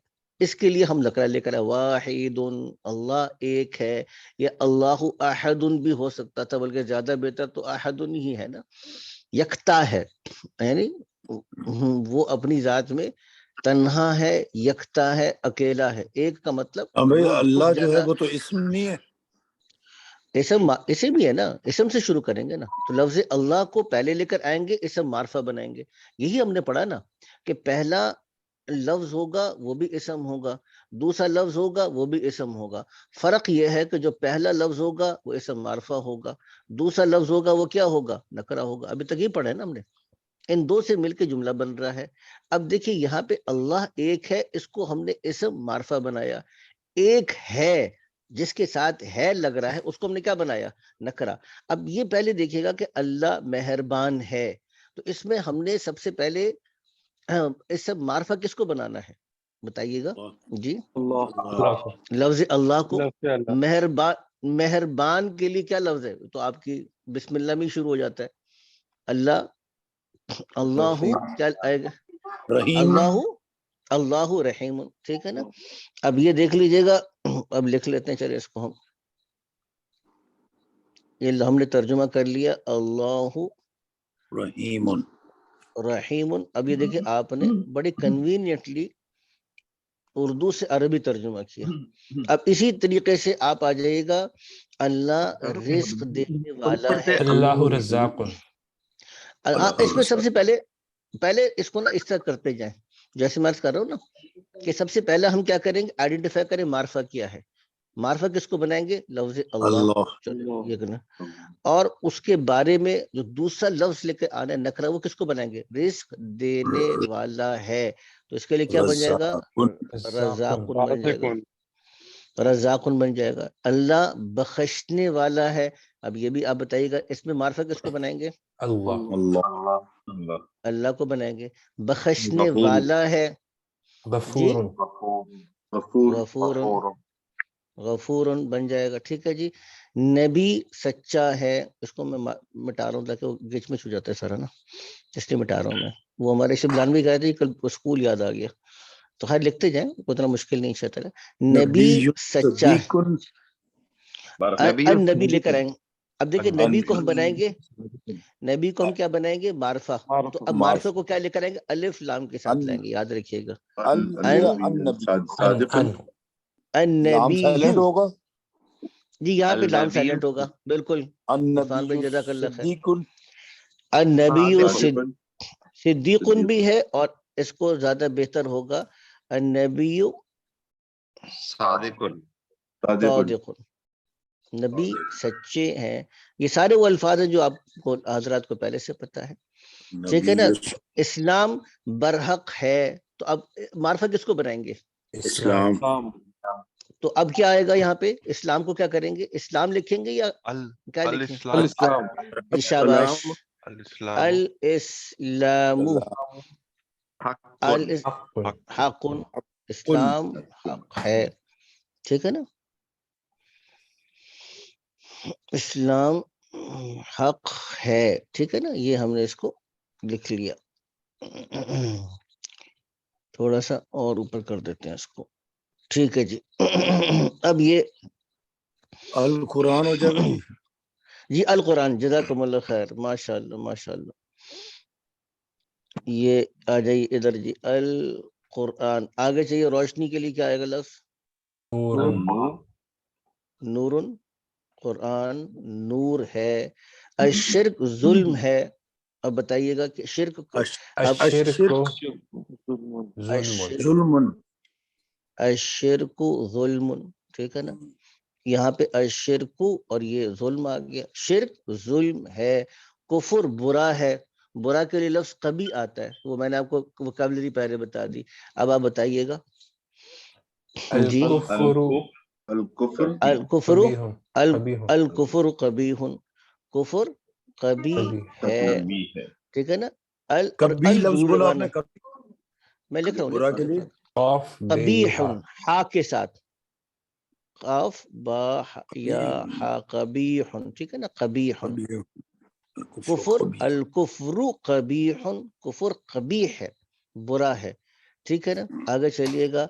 اس کے لیے ہم نکرہ لے کر آئے، واحد، اللہ ایک ہے، یہ اللہ احد بھی ہو سکتا تھا، بلکہ زیادہ بہتر تو احد ہی ہے نا، یکتا ہے، یعنی وہ اپنی ذات میں تنہا ہے، یکتا ہے، اکیلا ہے۔ ایک کا مطلب بھائی وہ اللہ اس جو ہے جگہ، وہ تو اسم نہیں ہے. اسم بھی ہے نا، اسم سے شروع کریں گے نا، تو لفظ اللہ کو پہلے لے کر آئیں گے، اسم معرفہ بنائیں گے۔ یہی ہم نے پڑھا نا کہ پہلا لفظ ہوگا وہ بھی اسم ہوگا، دوسرا لفظ ہوگا وہ بھی اسم ہوگا۔ فرق یہ ہے کہ جو پہلا لفظ ہوگا وہ اسم معرفہ ہوگا، دوسرا لفظ ہوگا وہ کیا ہوگا، نکرہ ہوگا۔ ابھی تک یہ پڑھا ہے نا ہم نے، ان دو سے مل کے جملہ بن رہا ہے۔ اب دیکھیے یہاں پہ اللہ ایک ہے، اس کو ہم نے اسم معرفہ بنایا، ایک ہے جس کے ساتھ ہے لگ رہا ہے اس کو ہم نے کیا بنایا، نکرہ۔ اب یہ پہلے دیکھیے گا کہ اللہ مہربان ہے، تو اس میں ہم نے سب سے پہلے اسم معرفہ کس کو بنانا ہے بتائیے گا جی، اللہ کو، لفظ اللہ کو۔ لفظ اللہ، مہربان کے لیے کیا لفظ ہے، تو آپ کی بسم اللہ میں شروع ہو جاتا ہے، اللہ، اللہ کیا آئے گا، رحیم، اللہ رحیم، ٹھیک ہے نا۔ اب یہ دیکھ لیجئے گا، اب لکھ لیتے ہیں، چلے اس کو ہم، یہ ہم نے ترجمہ کر لیا، اللہ رحیم. رحیم۔ اب یہ دیکھیں آپ نے بڑی کنوینئنٹلی اردو سے عربی ترجمہ کیا۔ اب اسی طریقے سے آپ آ جائیے گا، اللہ رزق دینے والا ہے، اللہ رزاق، اس میں سب سے پہلے اس کو نا اس طرح کرتے جائیں، جیسے میں عرض کر رہا ہوں نا کہ سب سے پہلے ہم کیا کریں گے، آئیڈینٹیفائی کریں معرفہ کیا ہے، معرفہ کس کو بنائیں گے؟ لفظ اللہ. اللہ چلو یہ کرنا. اور اس کے بارے میں جو دوسرا لفظ لے کے آنا ہے نکرہ، وہ کس کو بنائیں گے؟ رزق دینے والا ہے. تو اس کے لیے کیا بن جائے گا؟ رزاقن بن جائے گا. رزاقن بن جائے گا. اللہ بخشنے والا ہے. اب یہ بھی آپ بتائیے گا اس میں معرفہ کس کو بنائیں گے؟ اللہ اللہ اللہ کو بنائیں گے. بخشنے غفور. والا ہے غفور غفور. غفور. غفورن بن جائے گا. ٹھیک ہے جی. نبی سچا ہے. اس کو میں مٹا رہا ہوں تاکہ وہ گچ مچ ہو جاتا ہے سارا نا، اس لیے مٹا رہا ہوں میں. وہ ہمارے شبلانوی گئے تھے، کل اسکول یاد آ گیا. تو خیر لکھتے جائیں، اتنا مشکل نہیں. انشاءاللہ نبی سچا ہے. نبی لے کر آئیں گے. اب دیکھیں نبی کو ہم بنائیں گے، نبی کو ہم کیا بنائیں گے؟ معرفہ. تو اب معرفہ کو کیا لے کر آئیں گے؟ الف لام کے ساتھ لائیں گے، یاد رکھیے گا. النبی ہوگا جی، یہاں پہ لام سائلنٹ ہوگا. بالکل عثمان بھائی جزاک اللہ خیر. النبی صدیقن بھی ہے، اور اس کو زیادہ بہتر ہوگا النبی صادقن. صادقن. نبی سچے ہیں. یہ سارے وہ الفاظ ہیں جو آپ کو حضرات کو پہلے سے پتا ہے. ٹھیک ہے نا. اسلام برحق ہے. تو اب معرفہ کس کو بنائیں گے؟ اسلام. تو اب کیا آئے گا یہاں پہ؟ اسلام کو کیا کریں گے؟ اسلام لکھیں گے یا کیا لکھیں؟ جی شاباش. الاسلام حق. اسلام حق ہے. ٹھیک ہے نا. اسلام حق ہے. ٹھیک ہے نا. یہ ہم نے اس کو لکھ لیا. تھوڑا سا اور اوپر کر دیتے ہیں اس کو. ٹھیک ہے جی. اب یہ القرآن ہو جائے گا جی. جی القرآن. جزاکم اللہ خیر. ماشاء اللہ ماشاء اللہ. یہ آ جائیے ادھر جی. القرآن آگے چاہیے. روشنی کے لیے کیا آئے گا لفظ؟ نورن. قرآن نور ہے. الشرک ظلم ہے. اب بتائیے گا کہ شرک الشرک ظلم. ٹھیک ہے نا. یہاں پہ الشرک اور یہ ظلم آ گیا. شرک ظلم ہے. کفر برا ہے. برا کے لیے لفظ قبیح آتا ہے. وہ میں نے آپ کو وکیبلری پہلے بتا دی. اب آپ بتائیے گا جی. الکفر الکفر قبیح. کفر قبیح ہے. ٹھیک ہے نا. کبھی لفظ بولا آپ نے. میں لکھ رہا برا کے لیے ہوں قبیح ہا کے ساتھ. قاف با یا ہا قبیح. ٹھیک ہے نا. قبیح. کفر الکفر قبیح. کفر قبیح ہے، برا ہے. ٹھیک ہے نا. آگے چلیے گا.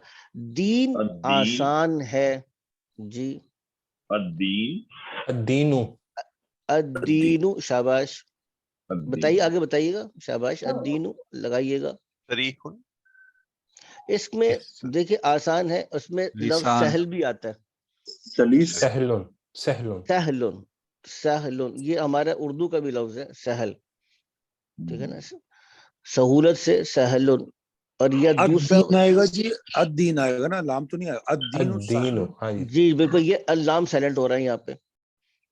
دین آسان ہے. جی الدین. الدین. شاباش. بتائیے آگے بتائیے گا. شاباش. الدین لگائیے گا. اس میں دیکھیں آسان ہے، اس میں لفظ سہل بھی آتا ہے. سہلن. سہلن. سہلن یہ ہمارا اردو کا بھی لفظ ہے سہل. ٹھیک ہے نا. سہولت سے سہلن. اور یہ دوسرا آئے گا جی. الدین آئے گا نا. لام تو نہیں آئے گا. الدین. جی بالکل. یہ اللام سائلنٹ ہو رہا ہے یہاں پہ.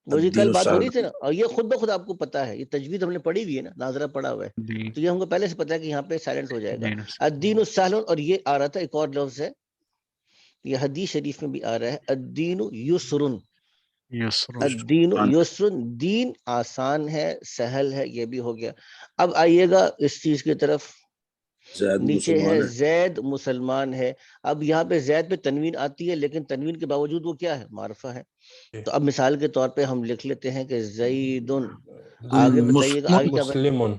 مجھے کل بات ہو رہی تھی نا. اور یہ خود بخود آپ کو پتا ہے. یہ تجوید ہم نے پڑھی ہوئی ہے نا. ناظرہ پڑھا ہوا ہے. تو یہ ہم کو پہلے سے پتا ہے کہ یہاں پہ سائلنٹ ہو جائے گا. الدین السہل. اور یہ آ رہا تھا ایک اور لفظ ہے، یہ حدیث شریف میں بھی آ رہا ہے. الدین یسرن. الدین یسرن. دین آسان ہے، سہل ہے. یہ بھی ہو گیا. اب آئیے گا اس چیز کی طرف. نیچے ہے زید مسلمان ہے. اب یہاں پہ زید پہ تنوین آتی ہے، لیکن تنوین کے باوجود وہ کیا ہے؟ معرفہ ہے. تو اب مثال کے طور پہ ہم لکھ لیتے ہیں کہ زیدن. آگے بتائیے گا آگے کیا مسلمون.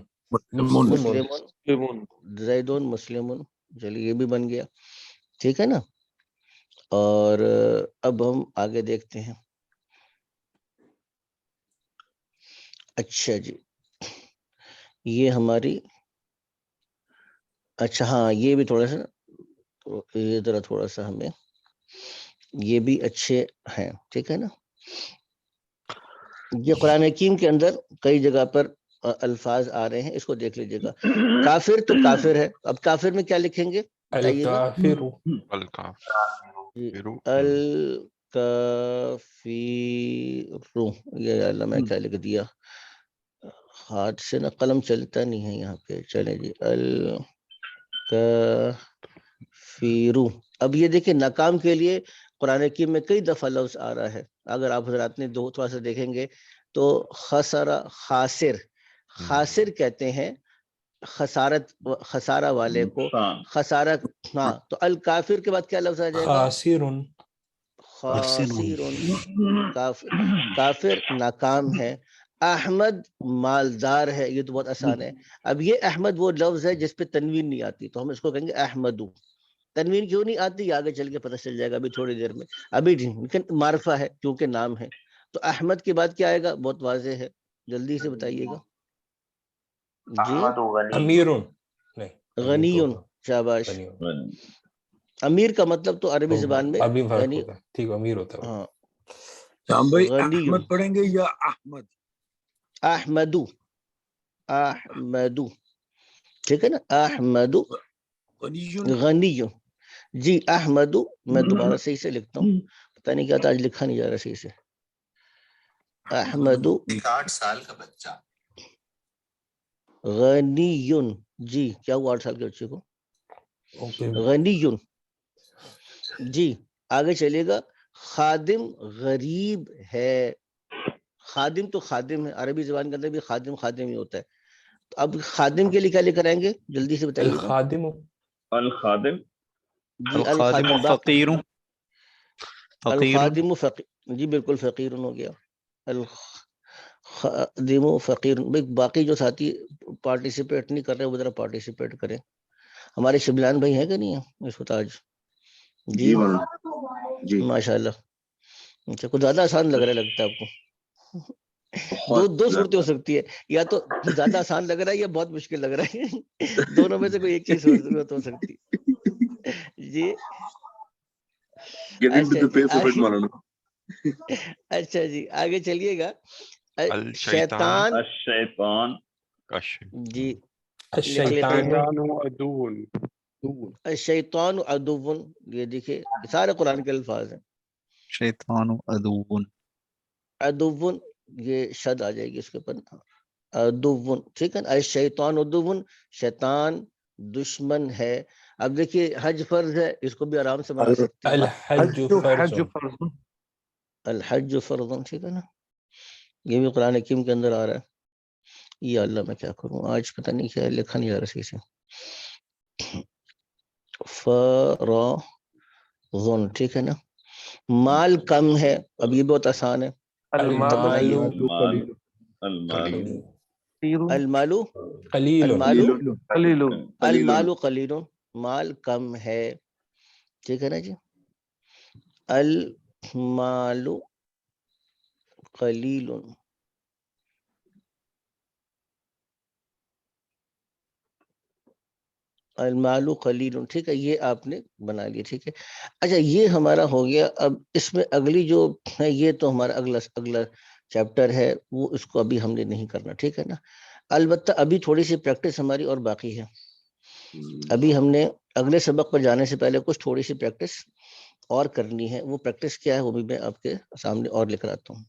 مسلمون. زیدن مسلمون. چلیے یہ بھی بن گیا. ٹھیک ہے نا. اور اب ہم آگے دیکھتے ہیں. اچھا جی یہ ہماری اچھا ہاں یہ بھی تھوڑا سا یہ ذرا تھوڑا سا ہمیں یہ بھی اچھے ہیں. ٹھیک ہے نا. یہ قرآن حکیم کے اندر کئی جگہ پر الفاظ آ رہے ہیں. اس کو دیکھ لیجیے گا. کافر تو کافر ہے. اب کافر میں کیا لکھیں گے بتائیے گا. الکافرون، یہ اللہ میں کیا لکھ دیا، ہاتھ سے نا قلم چلتا نہیں ہے یہاں پہ، چلیں جی الکافرون۔ اب یہ دیکھیں ناکام کے لیے قرآن حکیم میں کئی دفعہ لفظ آ رہا ہے، اگر آپ حضرات نے تھوڑا سا دیکھیں گے تو خسرہ، خاسر، خاسر کہتے ہیں خسارہ والے کو، خسارہ، ہاں، تو الکافر کے بعد کیا لفظ آ جائے گا، خاسرن، خاسرون، کافر ناکام ہے، احمد مالدار ہے، یہ تو بہت آسان ہے۔ اب یہ احمد وہ لفظ ہے جس پہ تنوین نہیں آتی، تو ہم اس کو کہیں گے احمدو۔ تنوین کیوں نہیں آتی یہ آگے چل کے پتہ چل جائے گا، ابھی تھوڑی دیر میں، ابھی نہیں، لیکن معرفہ ہے کیونکہ نام ہے۔ تو احمد کے بعد کیا آئے گا، بہت واضح ہے، جلدی سے بتائیے گا جی، احمد غنی، امیرن، نہیں غنی، شاباش۔ امیر کا مطلب تو عربی زبان میں ابھی فرق یعنی، ہوتا ہے، ٹھیک، امیر ہوتا ہے وہ۔ ہاں، شام بھائی غنی، احمد پڑھیں گے یا احمد؟ احمدو، احمدو، ٹھیک ہے نا، احمدو، غنی، غنی، جی احمدو، میں دوبارہ صحیح سے لکھتا ہوں، پتہ نہیں کیا تھا آج لکھا نہیں جا رہا صحیح سے، احمدو 8 سال کا بچہ، غنی، جی کیا ہوا 8 سال کے بچے کو، غنی، جی آگے چلے گا، خادم غریب ہے، خادم تو خادم ہے، عربی زبان کے اندر بھی خادم خادم ہی ہوتا ہے، تو اب خادم کے لیے کیا لے کر آئیں گے، جلدی سے بتائیے گا الخادم، الخادم، جی، الخادم فقیر، الخادم فقیر، جی بالکل فقیر ہو گیا، الخادم فقیر۔ باقی جو ساتھی پارٹیسپیٹ نہیں کر رہے وہ ذرا پارٹیسپیٹ کریں، ہمارے شبلان بھائی ہیں کہ نہیں ہیں اس وقت آج، جی جی ماشاء اللہ، اچھا کچھ زیادہ آسان لگ رہا ہے، لگتا ہے آپ کو، دو صورتیں ہو سکتی ہے، یا تو زیادہ آسان لگ رہا ہے یا بہت مشکل لگ رہا ہے، دونوں میں سے کوئی ایک چیز صورت ہو سکتی ہے جی۔ اچھا جی آگے چلیے گا، الشیطان، شیطان، جی لکھ لیتے ہیں، الشیطان عدو، یہ دیکھیے سارے قرآن کے الفاظ ہیں، شیطان عدو، عدو یہ شد آ جائے گی اس کے اوپر، عدو، ٹھیک ہے، الشیطان عدو، شیطان دشمن ہے۔ اب دیکھیے حج فرض ہے، اس کو بھی آرام سے بنا سکتے ہیں، الحج فرض، الحج فرض، ٹھیک ہے نا، یہ بھی قرآن حکیم کے اندر آ رہا ہے، یا اللہ میں کیا کروں آج پتہ نہیں کیا لکھا نہیں جا رہا صحیح سے، فرض، ٹھیک ہے نا، مال کم ہے، اب یہ بہت آسان ہے، المال بنائیے، المالو، قلیل، المالو قلیل، مال کم ہے، ٹھیک ہے نا جی، المالو قلیل، المال قلیل، ٹھیک ہے، یہ آپ نے بنا لیا، ٹھیک ہے۔ اچھا یہ ہمارا ہو گیا، اب اس میں اگلی جو ہے یہ تو ہمارا اگلا چیپٹر ہے، وہ اس کو ابھی ہم نے نہیں کرنا، ٹھیک ہے نا، البتہ ابھی تھوڑی سی پریکٹس ہماری اور باقی ہے، ابھی ہم نے اگلے سبق پر جانے سے پہلے کچھ تھوڑی سی پریکٹس اور کرنی ہے، وہ پریکٹس کیا ہے وہ بھی میں آپ کے سامنے اور لکھ رہا ہوں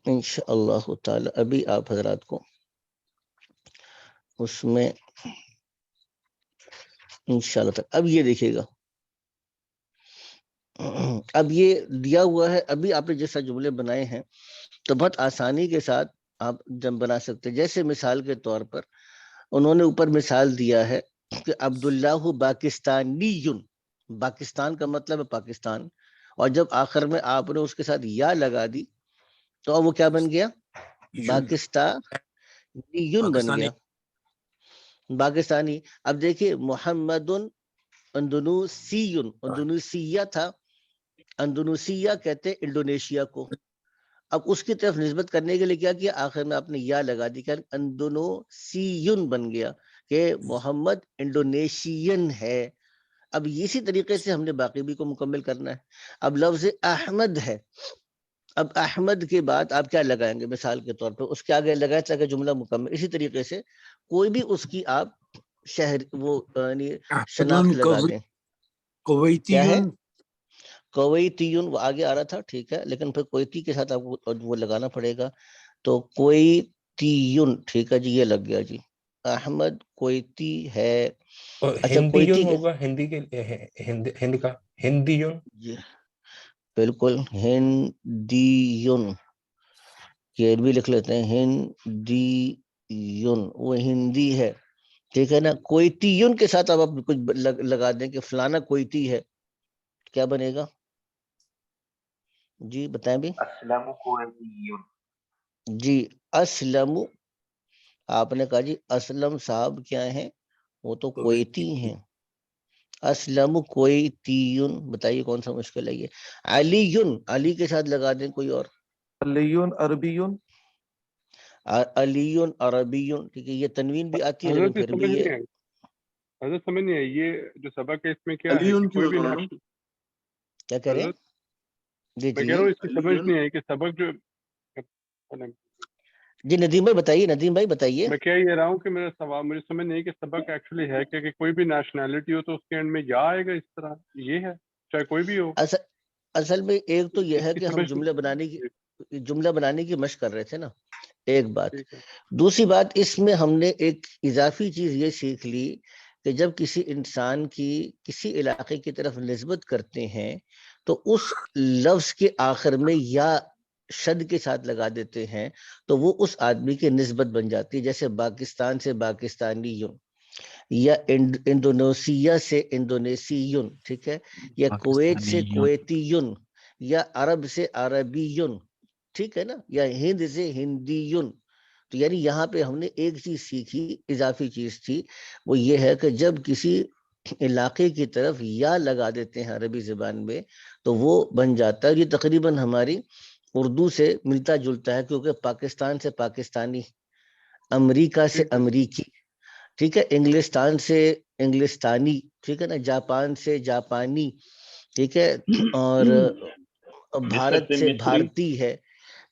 انشاءاللہ تعالی، ابھی آپ حضرات کو اس میں انشاءاللہ تعالی، اب یہ دیکھیے گا، اب یہ دیا ہوا ہے، ابھی آپ نے جیسا جملے بنائے ہیں تو بہت آسانی کے ساتھ آپ جب بنا سکتے ہیں، جیسے مثال کے طور پر انہوں نے اوپر مثال دیا ہے کہ عبداللہ پاکستانی، پاکستان کا مطلب ہے پاکستان، اور جب آخر میں آپ نے اس کے ساتھ یا لگا دی تو اب وہ کیا بن گیا، پاکستانی بن گیا، پاکستانی۔ اب دیکھیے محمد اندونوسی، اندونیسیہ تھا، اندونیسیہ کہتے انڈونیشیا کو، اب اس کی طرف نسبت کرنے کے لیے کیا کیا، آخر میں آپ نے یا لگا دی، کہ اندونوسیون بن گیا، کہ محمد انڈونیشین ہے۔ اب اسی طریقے سے ہم نے باقی بھی کو مکمل کرنا ہے۔ اب لفظ احمد ہے، اب احمد کے بعد آپ کیا لگائیں گے، مثال کے طور پہ اس کے آگے لگائے تاکہ جملہ مکمل، اسی طریقے سے کوئی بھی اس کی آپ شہر وہ یعنی شناخت لگا دیں، کیا ہے کویتیون وہ آگے آ رہا تھا ٹھیک ہے, لیکن پھر کویتی کے ساتھ آپ کو وہ لگانا پڑے گا. تو کویتیون ٹھیک ہے جی, یہ لگ گیا جی. احمد کویتی ہے. اور اچھا ہندی کویتی یون ہوگا, ہندی کے ہند کا ہندی یون. جی بالکل ہندیون, یہ بھی لکھ لیتے ہیں ہندیون, وہ ہندی ہے ٹھیک ہے نا. کویتیون کے ساتھ اب آپ کچھ لگا دیں کہ فلانا کویتی ہے, کیا بنے گا جی بتائیں بھی. اسلم کویتیون. جی اسلم, آپ نے کہا جی اسلم صاحب کیا ہیں, وہ تو کویتی ہیں. اسلم کویتیون, بتائیے کون سا مشکل ہے یہ. علیون, علی کے ساتھ لگا دیں کوئی اور. علیون عربیون. علیون عربیون ٹھیک ہے, یہ تنوین بھی آتی ہے لیکن حضرت یہ پھر سمجھ بھی یہ نہیں آئی, حضرت سمجھ نہیں آئی یہ جو سبق ہے اس میں کیا ہے علیون کہ کوئی بھی کیوں ہوگا نا؟ نیشنل. کیا کریں. حضرت جی میں جی کہہ رہا ہوں اس کی سمجھ علیون نہیں آئی کہ سبق جو جی ندیم بھائی بتائیے, ندیم بھائی بتائیے. میں کہہ یہ رہا ہوں کہ میرا سوال مجھے سمجھ نہیں کہ سبق ایکچولی ہے کہ کوئی بھی نیشنلٹی ہو تو اس کے اینڈ میں یا آئے گا, اس طرح یہ ہے چاہے کوئی بھی ہو. اصل میں ایک تو یہ اس ہے کی کہ ہم سمجھ جملہ بنانے کی مشق کر رہے تھے نا, ایک بات. ٹھیک ہے. دوسری بات اس میں ہم نے ایک اضافی چیز یہ سیکھ لی کہ جب کسی انسان کی کسی علاقے کی طرف نسبت کرتے ہیں تو اس لفظ کے آخر میں یا شد کے ساتھ لگا دیتے ہیں تو وہ اس آدمی کی نسبت بن جاتی ہے. جیسے پاکستان سے پاکستانی یوں, یا انڈونیشیا سے انڈونیسیون ٹھیک ہے, یا کویت سے کویتیون, یا عرب سے عربیون ٹھیک ہے نا, یا ہند سے ہندیون. تو یعنی یہاں پہ ہم نے ایک چیز سیکھی, اضافی چیز تھی, وہ یہ ہے کہ جب کسی علاقے کی طرف یا لگا دیتے ہیں عربی زبان میں تو وہ بن جاتا ہے. یہ تقریباً ہماری اردو سے ملتا جلتا ہے, کیونکہ پاکستان سے پاکستانی, امریکہ سے ٹھیک ہے. امریکی ٹھیک ہے, انگلستان سے انگلستانی ٹھیک ہے نا, جاپان سے جاپانی ٹھیک ہے, اور بھارت سے بھارتی ہے,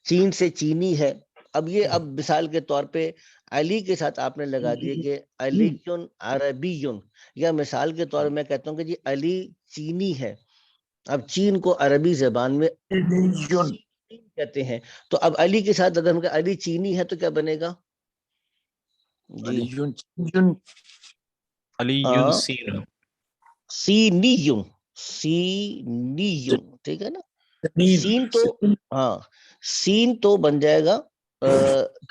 چین سے چینی ہے. اب یہ اب مثال کے طور پہ علی کے ساتھ آپ نے لگا دیے کہ علیون عربیون, یا مثال کے طور میں کہتا ہوں کہ جی علی چینی ہے. اب چین کو عربی زبان میں کہتے ہیں, تو اب علی کے ساتھ اگر ہم کہ علی چینی ہے تو کیا بنے گا جی. علیون سین, سینیون, سینیون ٹھیک ہے نا. سین تو ہاں, سین تو بن جائے گا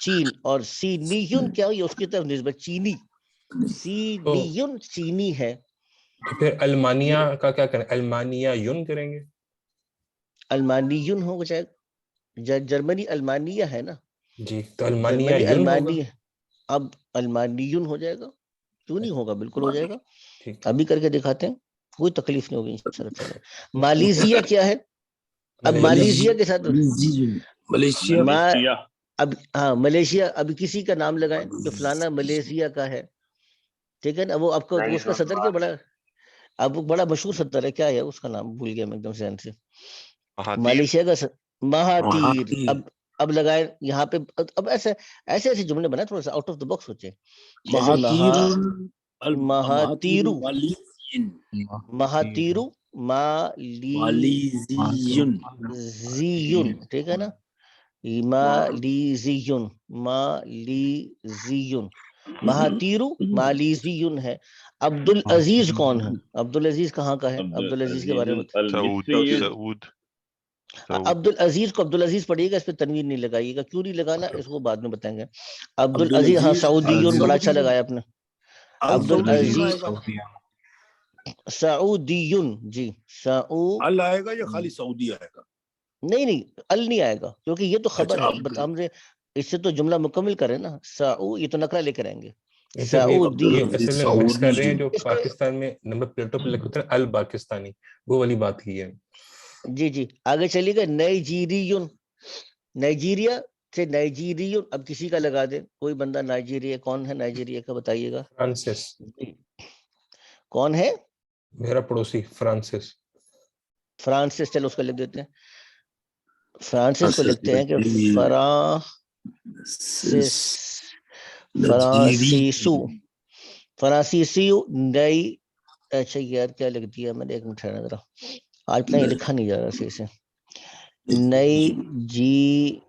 چین, اور سینیون کیا ہوئی اس کی طرف نسبت چینی, سینیون چینی ہے. تو پھر المانیہ کا کیا کریں, المانیہ یون کریں گے. المانیون ہو جائے, جرمنی المانیہ ہے نا, جی تو المانیہ جرمنی یون ہوگا. المانی, اب المانیون ہو جائے گا, کیوں نہیں ہوگا, بالکل ہو جائے گا. ٹھیک ابھی کر کے دکھاتے ہیں, کوئی تکلیف نہیں ہوگی انشاءاللہ. مالیزیا کیا ہے, اب مالیزیا کے ساتھ ملیشیا. اب ہاں ملیشیا, اب کسی کا نام لگائیں کہ فلانا ملیشیا کا ہے ٹھیک ہے نا. وہ آپ کو اس کا صدر کیا بڑا, اب بڑا مشہور صدر ہے, کیا ہے اس کا نام بھول گیا میں ایک دم ذہن سے. ملیشیا کا مہاتیر. اب لگائے یہاں پہ, اب ایسے ایسے جملے بنائے, تھوڑا سا آؤٹ آف دا باکس سوچے. مہاتیرو, مہاتیرو, مالیزیون ٹھیک ہے نا, مالیزیون, مالیزیون, مہاتیرو مالیزیون ہے. عبد العزیز کون ہے, عبد العزیز کہاں کا ہے, عبد العزیز کے بارے میں سعود. عبد العزیز کو عبد العزیز پڑھیے گا, اس پہ تنوین نہیں لگائیے گا. کیوں نہیں لگانا اس کو بعد میں بتائیں گے. عبد العزیز, ہاں سعودیون بڑا اچھا لگایا آپ نے. عبد العزیز سعودیون, جی ال آئے گا یا خالی سعودی آئے گا. نہیں ال نہیں آئے گا, کیونکہ یہ تو خبر ہے, ہم نے اس سے تو جملہ مکمل کریں نا. سعو, یہ تو نقرہ لے کر آئیں گے. سعودیون اصل میں مکس کر رہے ہیں, جو پاکستان میں نمبر پلیٹوں پہ لکھتے ہیں الپاکستانی, وہ والی بات کی ہے. جی جی آگے چلیے گا. نائجیریون, نائجیریا سے نائجیریون, اب کسی کا لگا دیں, کوئی بندہ نائجیریا, کون ہے نائجیریا کا بتائیے گا. فرانسس. کون ہے, میرا پڑوسی فرانسس. فرانسس, چلو اس کو لکھ دیتے ہیں. فرانسس کو لکھتے ہیں کہ فرانسیسو, فرانسیسیو. نئی, اچھا یار کیا لکھ دیا میں نے, ایک منٹ ذرا, آج پتہ نہیں لکھا نہیں جا رہا صحیح سے. نائجیرین،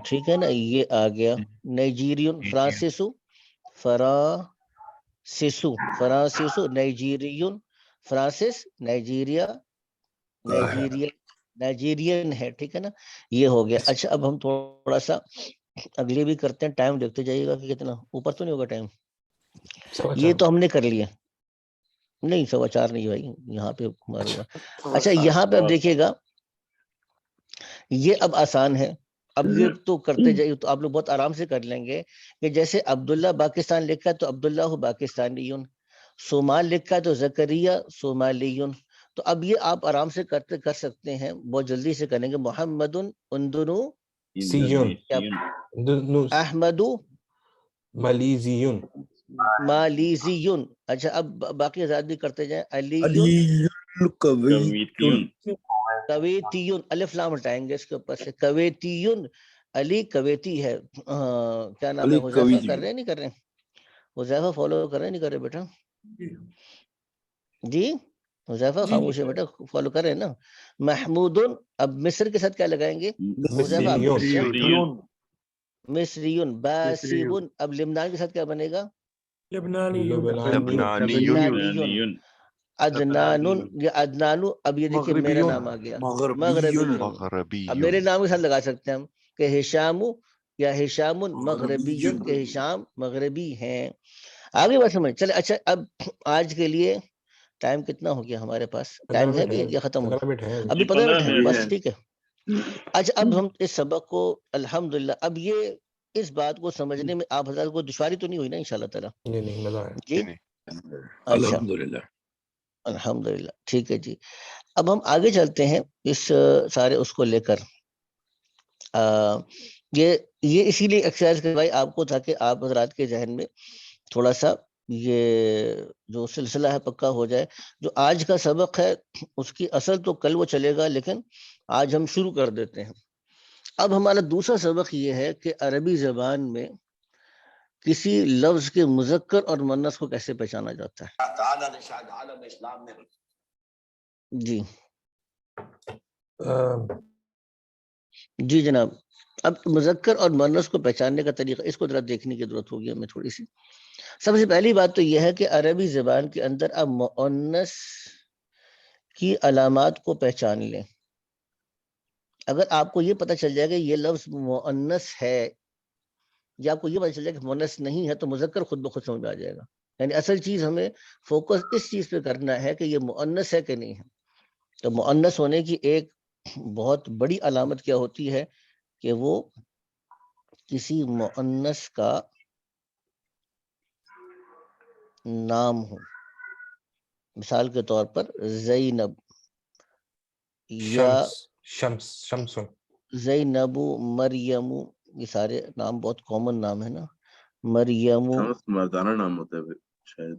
ٹھیک ہے نا، یہ آ گیا. نائجیرین، فرانسیسو، نائجیرین، فرانسس، نائجیرین ہے، ٹھیک ہے نا، یہ ہو گیا. اچھا اب ہم تھوڑا سا اگلے بھی کرتے ہیں، ٹائم دیکھتے جائیے گا کہ کتنا اوپر تو نہیں ہوگا ٹائم. یہ تو ہم نے کر لیا، نہیں 4:15 نہیں بھائی، یہاں پہ ہمارا ہوا. اچھا یہاں پہ اب دیکھیے گا، یہ اب آسان ہے. اب یہ تو کرتے جائیے تو آپ لوگ بہت آرام سے کر لیں گے کہ جیسے عبداللہ پاکستان لکھا ہے تو عبداللہ پاکستانیون، صومال لکھا ہے تو زکریہ صومالیون. تو اب یہ آپ آرام سے کر سکتے ہیں، بہت جلدی سے کریں گے. محمد اندنو احمد مالیزیون. اچھا اب باقی آزادی کرتے جائیں. کویتیون، الف لام ہٹائیں گے اس کے اوپر سے. کویتیون، علی کویتی ہے. کیا نام ہے؟ حذیفہ کر رہے نہیں کر رہے؟ حذیفہ فالو کر رہے نہیں کر رہے بیٹا؟ جی حذیفہ خاموش ہے بیٹا، فالو کر رہے ہیں نا. محمود، اب مصر کے ساتھ کیا لگائیں گے؟ حذیفہ مصریون. باسیبون، اب لبنان کے ساتھ کیا بنے گا؟ لبنانیون. عدنانون یا عدنانو، اب یہ دیکھیے میرا نام آ گیا مغربیون. اب میرے نام کے ساتھ لگا سکتے ہیں ہم کہ ہشامو یا ہشامون مغربیون، کہ ہشام مغربی ہیں. آگے بات سمجھ چلے. اچھا اب آج کے لیے ٹائم کتنا ہو گیا ہمارے پاس؟ ٹائم ہے بھی یا ختم ہو گیا؟ ابھی 15 منٹ ہے بس، ٹھیک ہے. اچھا اب ہم اس سبق کو الحمدللہ، اب یہ اس بات کو سمجھنے میں آپ حضرات کو دشواری تو نہیں ہوئی نا انشاءاللہ تعالی؟ جی اچھا الحمدللہ، ٹھیک ہے جی. اب ہم آگے چلتے ہیں اس سارے اس کو لے کر. یہ اسی لیے ایکسرسائز کروائی آپ کو تاکہ آپ حضرات کے ذہن میں تھوڑا سا یہ جو سلسلہ ہے پکا ہو جائے. جو آج کا سبق ہے اس کی اصل تو کل وہ چلے گا، لیکن آج ہم شروع کر دیتے ہیں. اب ہمارا دوسرا سبق یہ ہے کہ عربی زبان میں کسی لفظ کے مذکر اور مؤنث کو کیسے پہچانا جاتا ہے. جی جی جناب. اب مذکر اور مؤنث کو پہچاننے کا طریقہ اس کو ذرا دیکھنے کی ضرورت ہوگی ہمیں تھوڑی سی. سب سے پہلی بات تو یہ ہے کہ عربی زبان کے اندر اب مؤنث کی علامات کو پہچان لیں. اگر آپ کو یہ پتہ چل جائے گا یہ لفظ مؤنث ہے، یا آپ کو یہ پتہ چل جائے کہ مؤنث نہیں ہے، تو مذکر خود بخود سمجھ میں آ جائے گا. یعنی اصل چیز ہمیں فوکس اس چیز پہ کرنا ہے کہ یہ مؤنث ہے کہ نہیں ہے. تو مؤنث ہونے کی ایک بہت بڑی علامت کیا ہوتی ہے کہ وہ کسی مؤنث کا نام ہو. مثال کے طور پر زینب یا شمس، زینب، مریم، یہ سارے نام بہت کامن نام ہے نا. مریم مردانہ نام ہوتا ہے شاید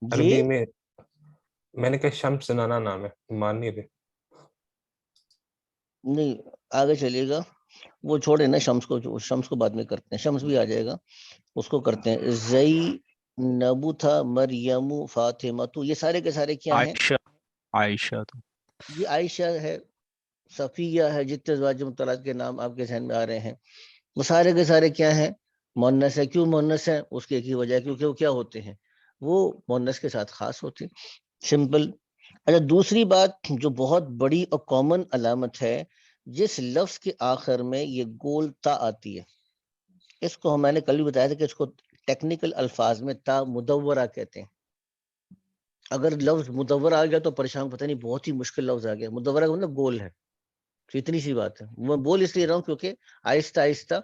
عربی میں. میں نے کہا شمس زنانہ نام ہے، مان نہیں دے. نہیں آگے چلیے گا، وہ چھوڑے نا شمس کو بعد میں کرتے ہیں. شمس بھی آ جائے گا، اس کو کرتے ہیں. زینب تھا، مریم، فاطمہ، تو یہ سارے کے سارے کیا ہیں؟ عائشہ. تو یہ عائشہ ہے، صفیہ ہے، جتنے ازواج مطلقات کے نام آپ کے ذہن میں آ رہے ہیں وہ سارے کے سارے کیا ہیں؟ مؤنث ہے. کیوں مؤنث ہے؟ اس کی ایک ہی وجہ ہے، کیونکہ وہ کیا ہوتے ہیں؟ وہ مؤنث کے ساتھ خاص ہوتے ہیں. سمپل. اچھا دوسری بات جو بہت بڑی اور کامن علامت ہے، جس لفظ کے آخر میں یہ گول تا آتی ہے، اس کو میں نے کل بھی بتایا تھا کہ اس کو ٹیکنیکل الفاظ میں تا مدورہ کہتے ہیں. اگر لفظ مدورہ آ گیا تو پریشان، پتہ نہیں بہت ہی مشکل لفظ آ گیا. مدورہ کا مطلب گول ہے، تو اتنی سی بات ہے. میں بول اس لیے رہا ہوں کیونکہ آہستہ آہستہ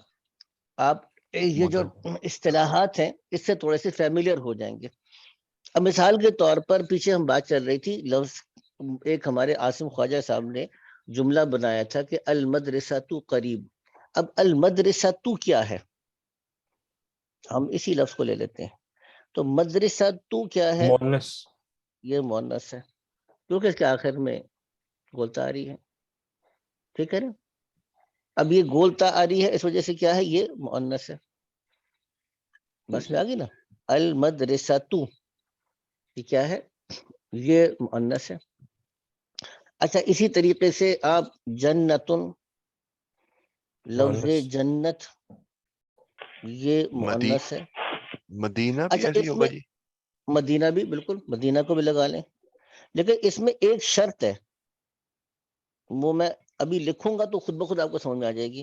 آپ یہ جو اصطلاحات ہیں اس سے تھوڑے سے فیملیئر ہو جائیں گے. اب مثال کے طور پر پیچھے ہم بات چل رہی تھی لفظ، ایک ہمارے عاصم خواجہ صاحب نے جملہ بنایا تھا کہ المدرسۃ قریب. اب المدرسۃ کیا ہے؟ ہم اسی لفظ کو لے لیتے ہیں. تو مدرسۃ کیا ہے؟ مؤنث. یہ مؤنث ہے کیونکہ اس کے آخر میں گولتا آ رہی ہے. ٹھیک ہے نا؟ اب یہ گولتا آ رہی ہے اس وجہ سے کیا ہے؟ یہ مؤنث ہے. بس میں آ گئی نا. المدرسۃ یہ کیا ہے؟ یہ مؤنث ہے. اچھا اسی طریقے سے آپ جنتن، لفظ مؤنث. جنت یہ مؤنث ہے. مدینہ بھی اچھا ایسے ہی اس ہوگا میں جی؟ مدینہ بھی، بالکل مدینہ کو بھی لگا لیں، لیکن اس میں ایک شرط ہے، وہ میں ابھی لکھوں گا تو خود بخود آپ کو سمجھ میں آ جائے گی.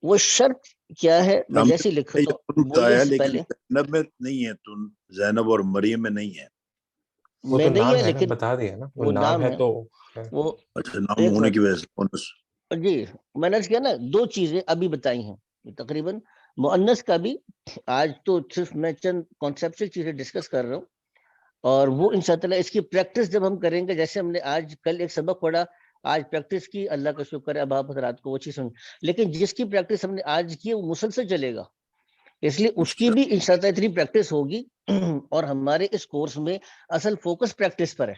وہ شرط کیا ہے میں جیسے ہی لکھتا ہوں بولنے بتایا سے لیکن پہلے. زینب میں نہیں ہے، تو زینب اور مریم میں نہیں ہے. وہ میں تو نہیں نام ہے ہے نا، لیکن بتا دیا نا، وہ وہ نام نام ہے ہے. تو وہ اچھا نام ایک ہونے منٹ کی وجہ سے مؤنث. جی میں نے کیا نا دو چیزیں ابھی بتائی ہیں تقریباً. مؤنث کا بھی آج تو صرف میں چند کانسیپچل چیزیں ڈسکس کر رہا ہوں، اور وہ انشاءاللہ اس کی پریکٹس جب ہم کریں گے، جیسے ہم نے آج کل ایک سبق پڑھا، آج پریکٹس کی، اللہ کا شکر ہے اب آپ حضرات کو وہ چیز سمجھ، لیکن جس کی پریکٹس ہم نے آج کی وہ مسلسل چلے گا، اس لیے اس کی بھی انشاءاللہ اتنی پریکٹس ہوگی. اور ہمارے اس کورس میں اصل فوکس پریکٹس پر ہے،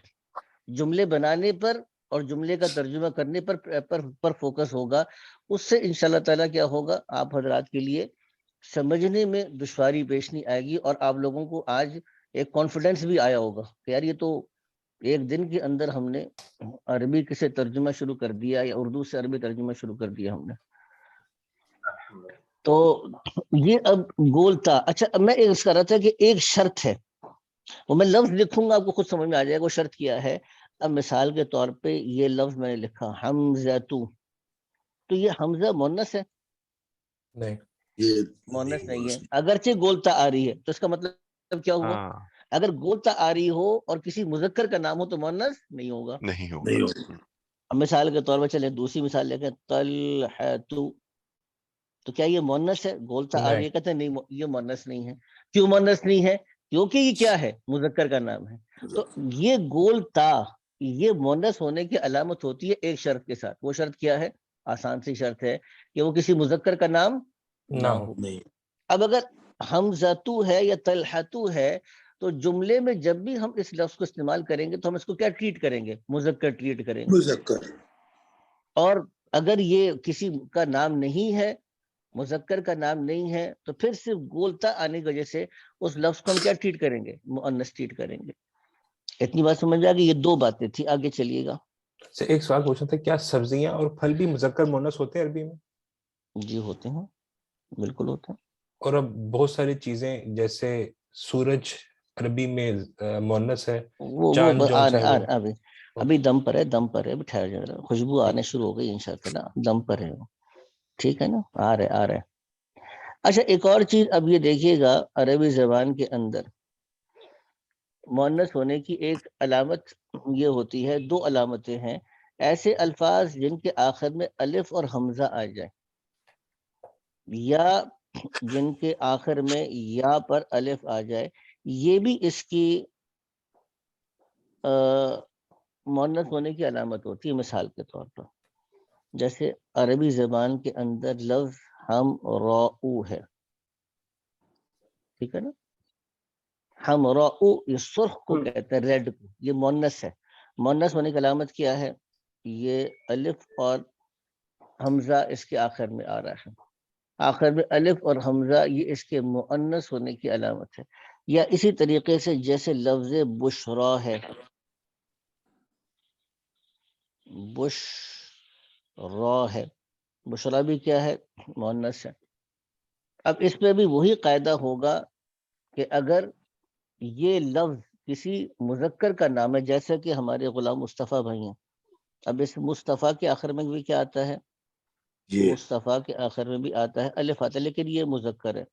جملے بنانے پر اور جملے کا ترجمہ کرنے پر فوکس ہوگا. اس سے انشاءاللہ تعالیٰ کیا ہوگا، آپ حضرات کے لیے سمجھنے میں دشواری پیش نہیں آئے گی، اور آپ لوگوں کو آج ایک کانفیڈنس بھی آیا ہوگا کہ یار یہ تو ایک دن کے اندر ہم نے عربی سے ترجمہ شروع کر دیا، یا اردو سے عربی ترجمہ شروع کر دیا ہم نے. تو یہ اب گول تھا. اچھا اب میں اس کر رہا تھا کہ ایک شرط ہے، وہ میں لفظ لکھوں گا آپ کو خود سمجھ میں آ جائے گا وہ شرط کیا ہے. اب مثال کے طور پہ یہ لفظ میں نے لکھا حمزہ، تو یہ حمزہ مؤنث ہے؟ نہیں، یہ مؤنث نہیں ہے، اگرچہ گولتا آ رہی ہے. تو اس کا مطلب کیا ہوا؟ ہاں اگر گولتا آ رہی ہو اور کسی مذکر کا نام ہو تو مؤنث نہیں ہوگا. نہیں ہوگا. نہیں ہوگا. اب مثال کے طور پر چلیں دوسری مثال لے کے طلحۃ، تو کیا یہ مؤنث ہے؟ گولتا آ رہی ہے، کہتے ہیں نہیں یہ مؤنث نہیں ہے. کیوں مؤنث نہیں ہے؟ کیونکہ یہ کیا ہے؟ مذکر کا نام ہے. تو یہ گولتا یہ مؤنث ہونے کی علامت ہوتی ہے ایک شرط کے ساتھ. وہ شرط کیا ہے؟ آسان سی شرط ہے کہ وہ کسی مذکر کا نام نہ ہو. نہیں. اب اگر حمزۃ ہے یا طلحۃ ہے تو جملے میں جب بھی ہم اس لفظ کو استعمال کریں گے تو ہم اس کو کیا ٹریٹ کریں گے؟ مذکر ٹریٹ کریں گے. مذکر. اور اگر یہ کسی کا نام نہیں ہے، مذکر کا نام نہیں ہے، تو پھر صرف گولتا آنے کی وجہ سے اس لفظ کو ہم کیا ٹریٹ کریں گے؟ مؤنث ٹریٹ کریں گے. اتنی بات سمجھ آ گئی؟ یہ دو باتیں تھی. آگے چلیے گا. ایک سوال پوچھنا تھا، کیا سبزیاں اور پھل بھی مذکر مؤنث ہوتے ہیں عربی میں؟ جی ہوتے ہیں، بالکل ہوتے ہیں. اور اب بہت ساری چیزیں جیسے سورج عربی میں مؤنث ہے، وہ چاند جو آ ہے وہ رہے ابھی دم پر ہے، دم پر ہے، ٹھہر جائے، خوشبو آنے شروع ہو گئی انشاءاللہ، دم پر ہے وہ. ٹھیک ہے نا، آ رہے. اچھا ایک اور چیز اب یہ دیکھیے گا، عربی زبان کے اندر مؤنث ہونے کی ایک علامت یہ ہوتی ہے، دو علامتیں ہیں. ایسے الفاظ جن کے آخر میں الف اور حمزہ آ جائے، یا جن کے آخر میں یا پر الف آ جائے، یہ بھی اس کی مؤنث ہونے کی علامت ہوتی ہے. مثال کے طور پر جیسے عربی زبان کے اندر لفظ ہم راؤ ہے، ٹھیک ہے نا، ہم راؤ یہ سرخ کو کہتے ہیں، ریڈ کو، یہ مؤنث ہے. مؤنث ہونے کی علامت کیا ہے؟ یہ الف اور حمزہ اس کے آخر میں آ رہا ہے. آخر میں الف اور حمزہ یہ اس کے مؤنث ہونے کی علامت ہے. یا اسی طریقے سے جیسے لفظ بشرا ہے، بشرا ہے، بشرا بھی کیا ہے؟ مؤنث ہے. اب اس پہ بھی وہی قاعدہ ہوگا کہ اگر یہ لفظ کسی مذکر کا نام ہے، جیسا کہ ہمارے غلام مصطفیٰ بھائی ہیں، اب اس مصطفیٰ کے آخر میں بھی کیا آتا ہے؟ مصطفیٰ کے آخر میں بھی آتا ہے الف آتا ہے، لیکن یہ مذکر ہے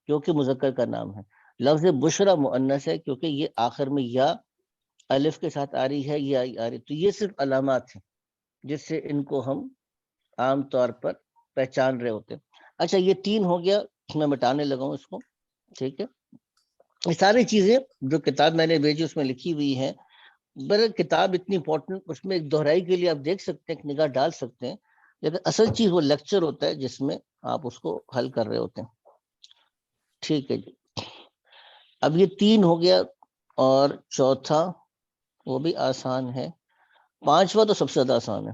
کیونکہ مذکر کا نام ہے. لفظ بشرا مؤنث ہے کیونکہ یہ آخر میں یا الف کے ساتھ آ رہی ہے یا آ رہی. تو یہ صرف علامات ہیں جس سے ان کو ہم عام طور پر پہچان رہے ہوتے ہیں. اچھا یہ تین ہو گیا، میں مٹانے لگا ہوں اس کو. ٹھیک ہے، یہ ساری چیزیں جو کتاب میں نے بھیجی اس میں لکھی ہوئی ہیں. کتاب اتنی امپورٹنٹ، اس میں ایک دہرائی کے لیے آپ دیکھ سکتے ہیں، ایک نگاہ ڈال سکتے ہیں، لیکن اصل چیز وہ لیکچر ہوتا ہے جس میں آپ اس کو حل کر رہے ہوتے ہیں. ٹھیک ہے جی، اب یہ تین ہو گیا، اور چوتھا وہ بھی آسان ہے، پانچواں تو سب سے زیادہ آسان ہے.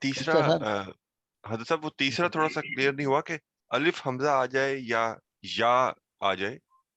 تیسرا حضرت صاحب وہ تیسرا تھوڑا سا کلیئر نہیں ہوا کہ الف حمزہ آ جائے یا آ جائے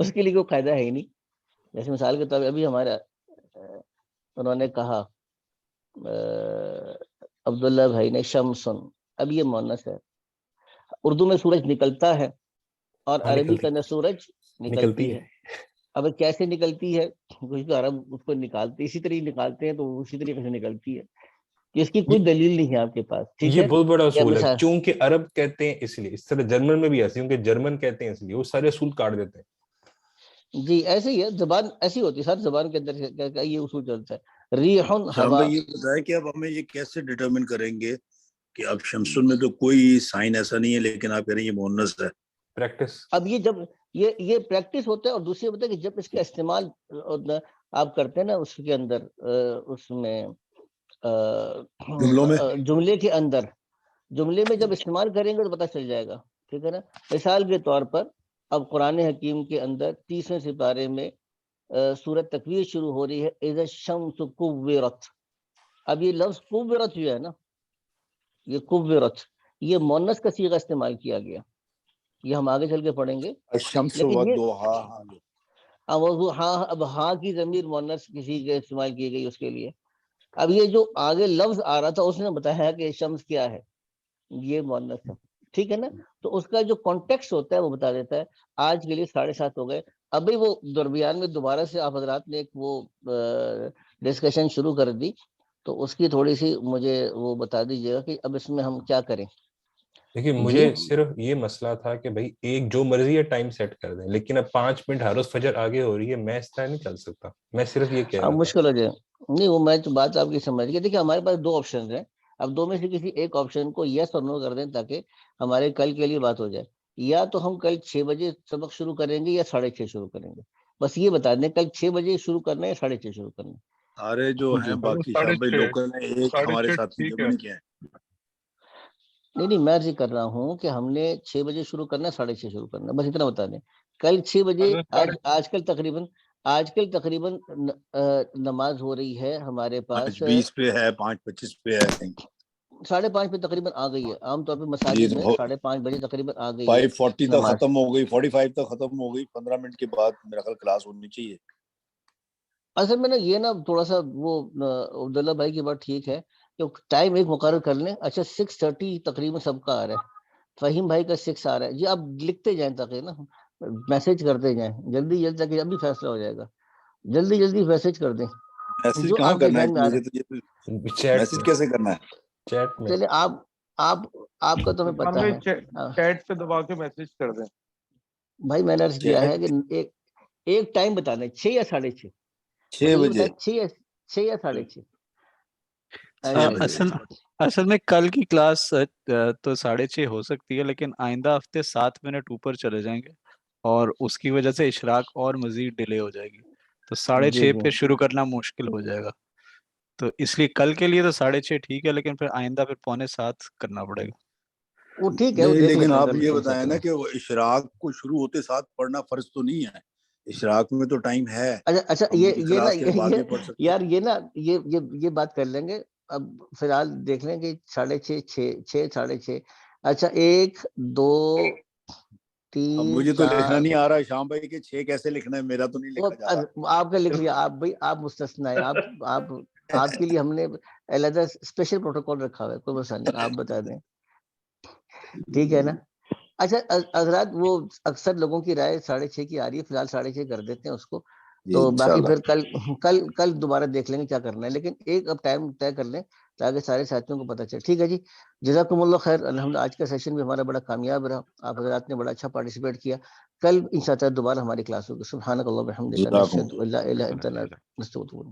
اس کے لیے کوئی قاعدہ ہے ہی نہیں. جیسے مثال کے طور پہ ابھی ہمارا انہوں نے کہا عبداللہ بھائی نے شمسن، اب یہ مؤنث ہے. اردو میں سورج نکلتا ہے اور عربی کے اندر سورج نکلتی ہے. اب کیسے نکلتی ہے؟ کچھ عرب اس کو نکالتے اسی طرح نکالتے ہیں، تو اسی طریقے سے نکلتی ہے. اس کی کوئی دلیل نہیں ہے آپ کے پاس. ٹھیک یہ ہے، بہت بڑا اصول ہے، چونکہ عرب کہتے ہیں اس لیے. اس طرح جرمن میں بھی ایسے، کیونکہ جرمن کہتے ہیں اس لیے، وہ سارے اصول کاٹ دیتے ہیں. جی ایسے ہی ہے، زبان ایسی ہوتی ہے، سر زبان کے اندر یہ اصول چلتا ہے. ریحن شام ہوا. بھائی یہ بتائیں کہ اب ہمیں یہ کیسے ڈٹرمن کریں گے کہ اب شمسن میں تو کوئی سائن ایسا نہیں ہے، لیکن آپ کہہ رہے ہیں یہ مؤنث ہے. پریکٹس. اب یہ جب یہ پریکٹس ہوتا ہے، اور دوسری بات ہے کہ جب اس کا استعمال آپ کرتے ہیں نا اس کے اندر، اس میں جملوں میں، جملے کے اندر، جملے میں جب استعمال کریں گے تو پتہ چل جائے گا. ٹھیک ہے نا. مثال کے طور پر اب قرآن حکیم کے اندر 30ویں سپارے میں سورۃ تکویر شروع ہو رہی ہے، اذا الشمس کورت. اب یہ لفظ کورت جو ہے نا، یہ کورت، یہ مؤنث کا صیغہ استعمال کیا گیا. یہ ہم آگے چل کے پڑھیں گے. الشمس لیکن یہ وضحاها، اب ہاں کی ضمیر مؤنث کسی کے استعمال کی گئی اس کے لیے. اب یہ جو آگے لفظ آ رہا تھا اس نے بتایا کہ شمس کیا ہے، یہ مؤنث ہے. ٹھیک ہے نا. تو اس کا جو کانٹیکسٹ ہوتا ہے وہ بتا دیتا ہے. آج کے لیے 7:30 ہو گئے. ابھی وہ درمیان میں دوبارہ سے آپ حضرات نے ایک وہ ڈسکشن شروع کر دی، تو اس کی تھوڑی سی مجھے وہ بتا دیجیے گا کہ اب اس میں ہم کیا کریں. دیکھیے مجھے صرف یہ مسئلہ تھا کہ بھائی ایک جو مرضی ہے ٹائم سیٹ کر دیں، لیکن اب 5 منٹ ہر روز فجر آگے ہو رہی ہے، میں اس طرح نہیں چل سکتا. میں صرف یہ کہہ رہا تھا. مشکل ہو جائے. نہیں وہ میں بات آپ کی سمجھ گیا. دیکھیے ہمارے پاس 2 آپشن ہیں. اب 2 میں سے کسی ایک آپشن کو یس اور نو کر دیں تاکہ ہمارے کل کے لیے بات ہو جائے. یا تو ہم کل 6 بجے سبق شروع کریں گے یا 6:30 شروع کریں گے. بس یہ بتا دیں کل 6 بجے شروع کرنا ہے یا 6:30 شروع کرنا ہے. سارے جو ہیں باقی شام بھائی لوکل ہیں، ایک ہمارے ساتھی جمع نہیں کیا ہے. نہیں میں عرض کر رہا ہوں کہ ہم نے 6 بجے شروع کرنا ہے، 6:30 شروع کرنا ہے. بس اتنا بتا دیں. کل 6 بجے آج کل تقریباً نماز ہو رہی ہے ہمارے پاس 5:20 پہ ہے، 5:25 پہ ہے، 5:30 پہ تقریباً آ گئی ہے. عام طور پہ مساجد میں 5:30 بجے تقریباً آ گئی ہے. 5:40 تک ختم ہو گئی، 45 تک ختم ہو گئی. 15 منٹ کے بعد میرا خیال کلاس ہونی چاہیے. اصل میں نا یہ نا تھوڑا سا وہ عبداللہ بھائی کی بات ٹھیک ہے کہ ٹائم ایک مقرر کر لیں. اچھا 6:30 تقریباً سب کا آ رہا ہے، فہیم بھائی کا 6 آ رہا ہے. جی آپ لکھتے جائیں تاکہ نا میسج کرتے جائیں جلدی تاکہ ابھی فیصلہ ہو جائے گا. جلدی میسج کر دیں میسج جو کہاں آپ کے کرنا ذہن میں آ ہے، رہا ہے. میسج کیسے کرنا ہے؟ چیٹ میں. چلے آپ کا تو ہمیں پتہ ہے. چیٹ پہ دبا کے میسج کر دیں. بھائی میں نے عرض کیا ہے کہ ایک ٹائم بتا دیں، 6 یا 6:30. 6 بجے 6 یا 6:30. اصل میں کل کی کلاس تو 6:30 ہو سکتی ہے، لیکن آئندہ ہفتے 7 منٹ اوپر چلے جائیں گے اور اس کی وجہ سے اشراق اور مزید ڈیلے ہو جائے گی. تو 6:30 پہ شروع کرنا مشکل ہو جائے گا. تو اس لیے کل کے لیے تو 6:30 ٹھیک ہے، لیکن پھر آئندہ پھر 6:45 کرنا پڑے گا. وہ ٹھیک ہے. نہیں لیکن آپ یہ بتائیں نا کہ وہ اشراق کو شروع ہوتے ساتھ پڑھنا فرض تو نہیں ہے. اشراق میں تو ٹائم ہے. اچھا یار یہ بات کر لیں گے. اب فی الحال دیکھ لیں گے 6:30 اچھا 1 2 3 مجھے تو لکھنا نہیں آ رہا شام بھائی کہ 6 کیسے لکھنا ہے، میرا تو نہیں لکھا جا رہا. آپ کا لکھ لیا. آپ مستثنا ہے. آپ کے لیے ہم نے علیحدہ اسپیشل پروٹوکول رکھا ہوا ہے. کوئی مسئلہ نہیں، آپ بتا دیں. ٹھیک ہے نا. اچھا حضرات وہ اکثر لوگوں کی رائے 6:30 کی آ رہی ہے. فی الحال 6:30 کر دیتے ہیں اس کو. تو باقی پھر کل دوبارہ دیکھ لیں گے کیا کرنا ہے. لیکن ایک اب ٹائم طے کر لیں تاکہ سارے ساتھیوں کو پتہ چلے. ٹھیک ہے جی. جزاکم اللہ خیر. الحمدللہ آج کا سیشن بھی ہمارا بڑا کامیاب رہا. آپ حضرات نے بڑا اچھا پارٹیسپیٹ کیا. کل انشاءاللہ دوبارہ ہماری کلاس ہوگی. سبحانک اللہم و بحمدک، نشہد ان لا الہ الا انت، نستغفرک.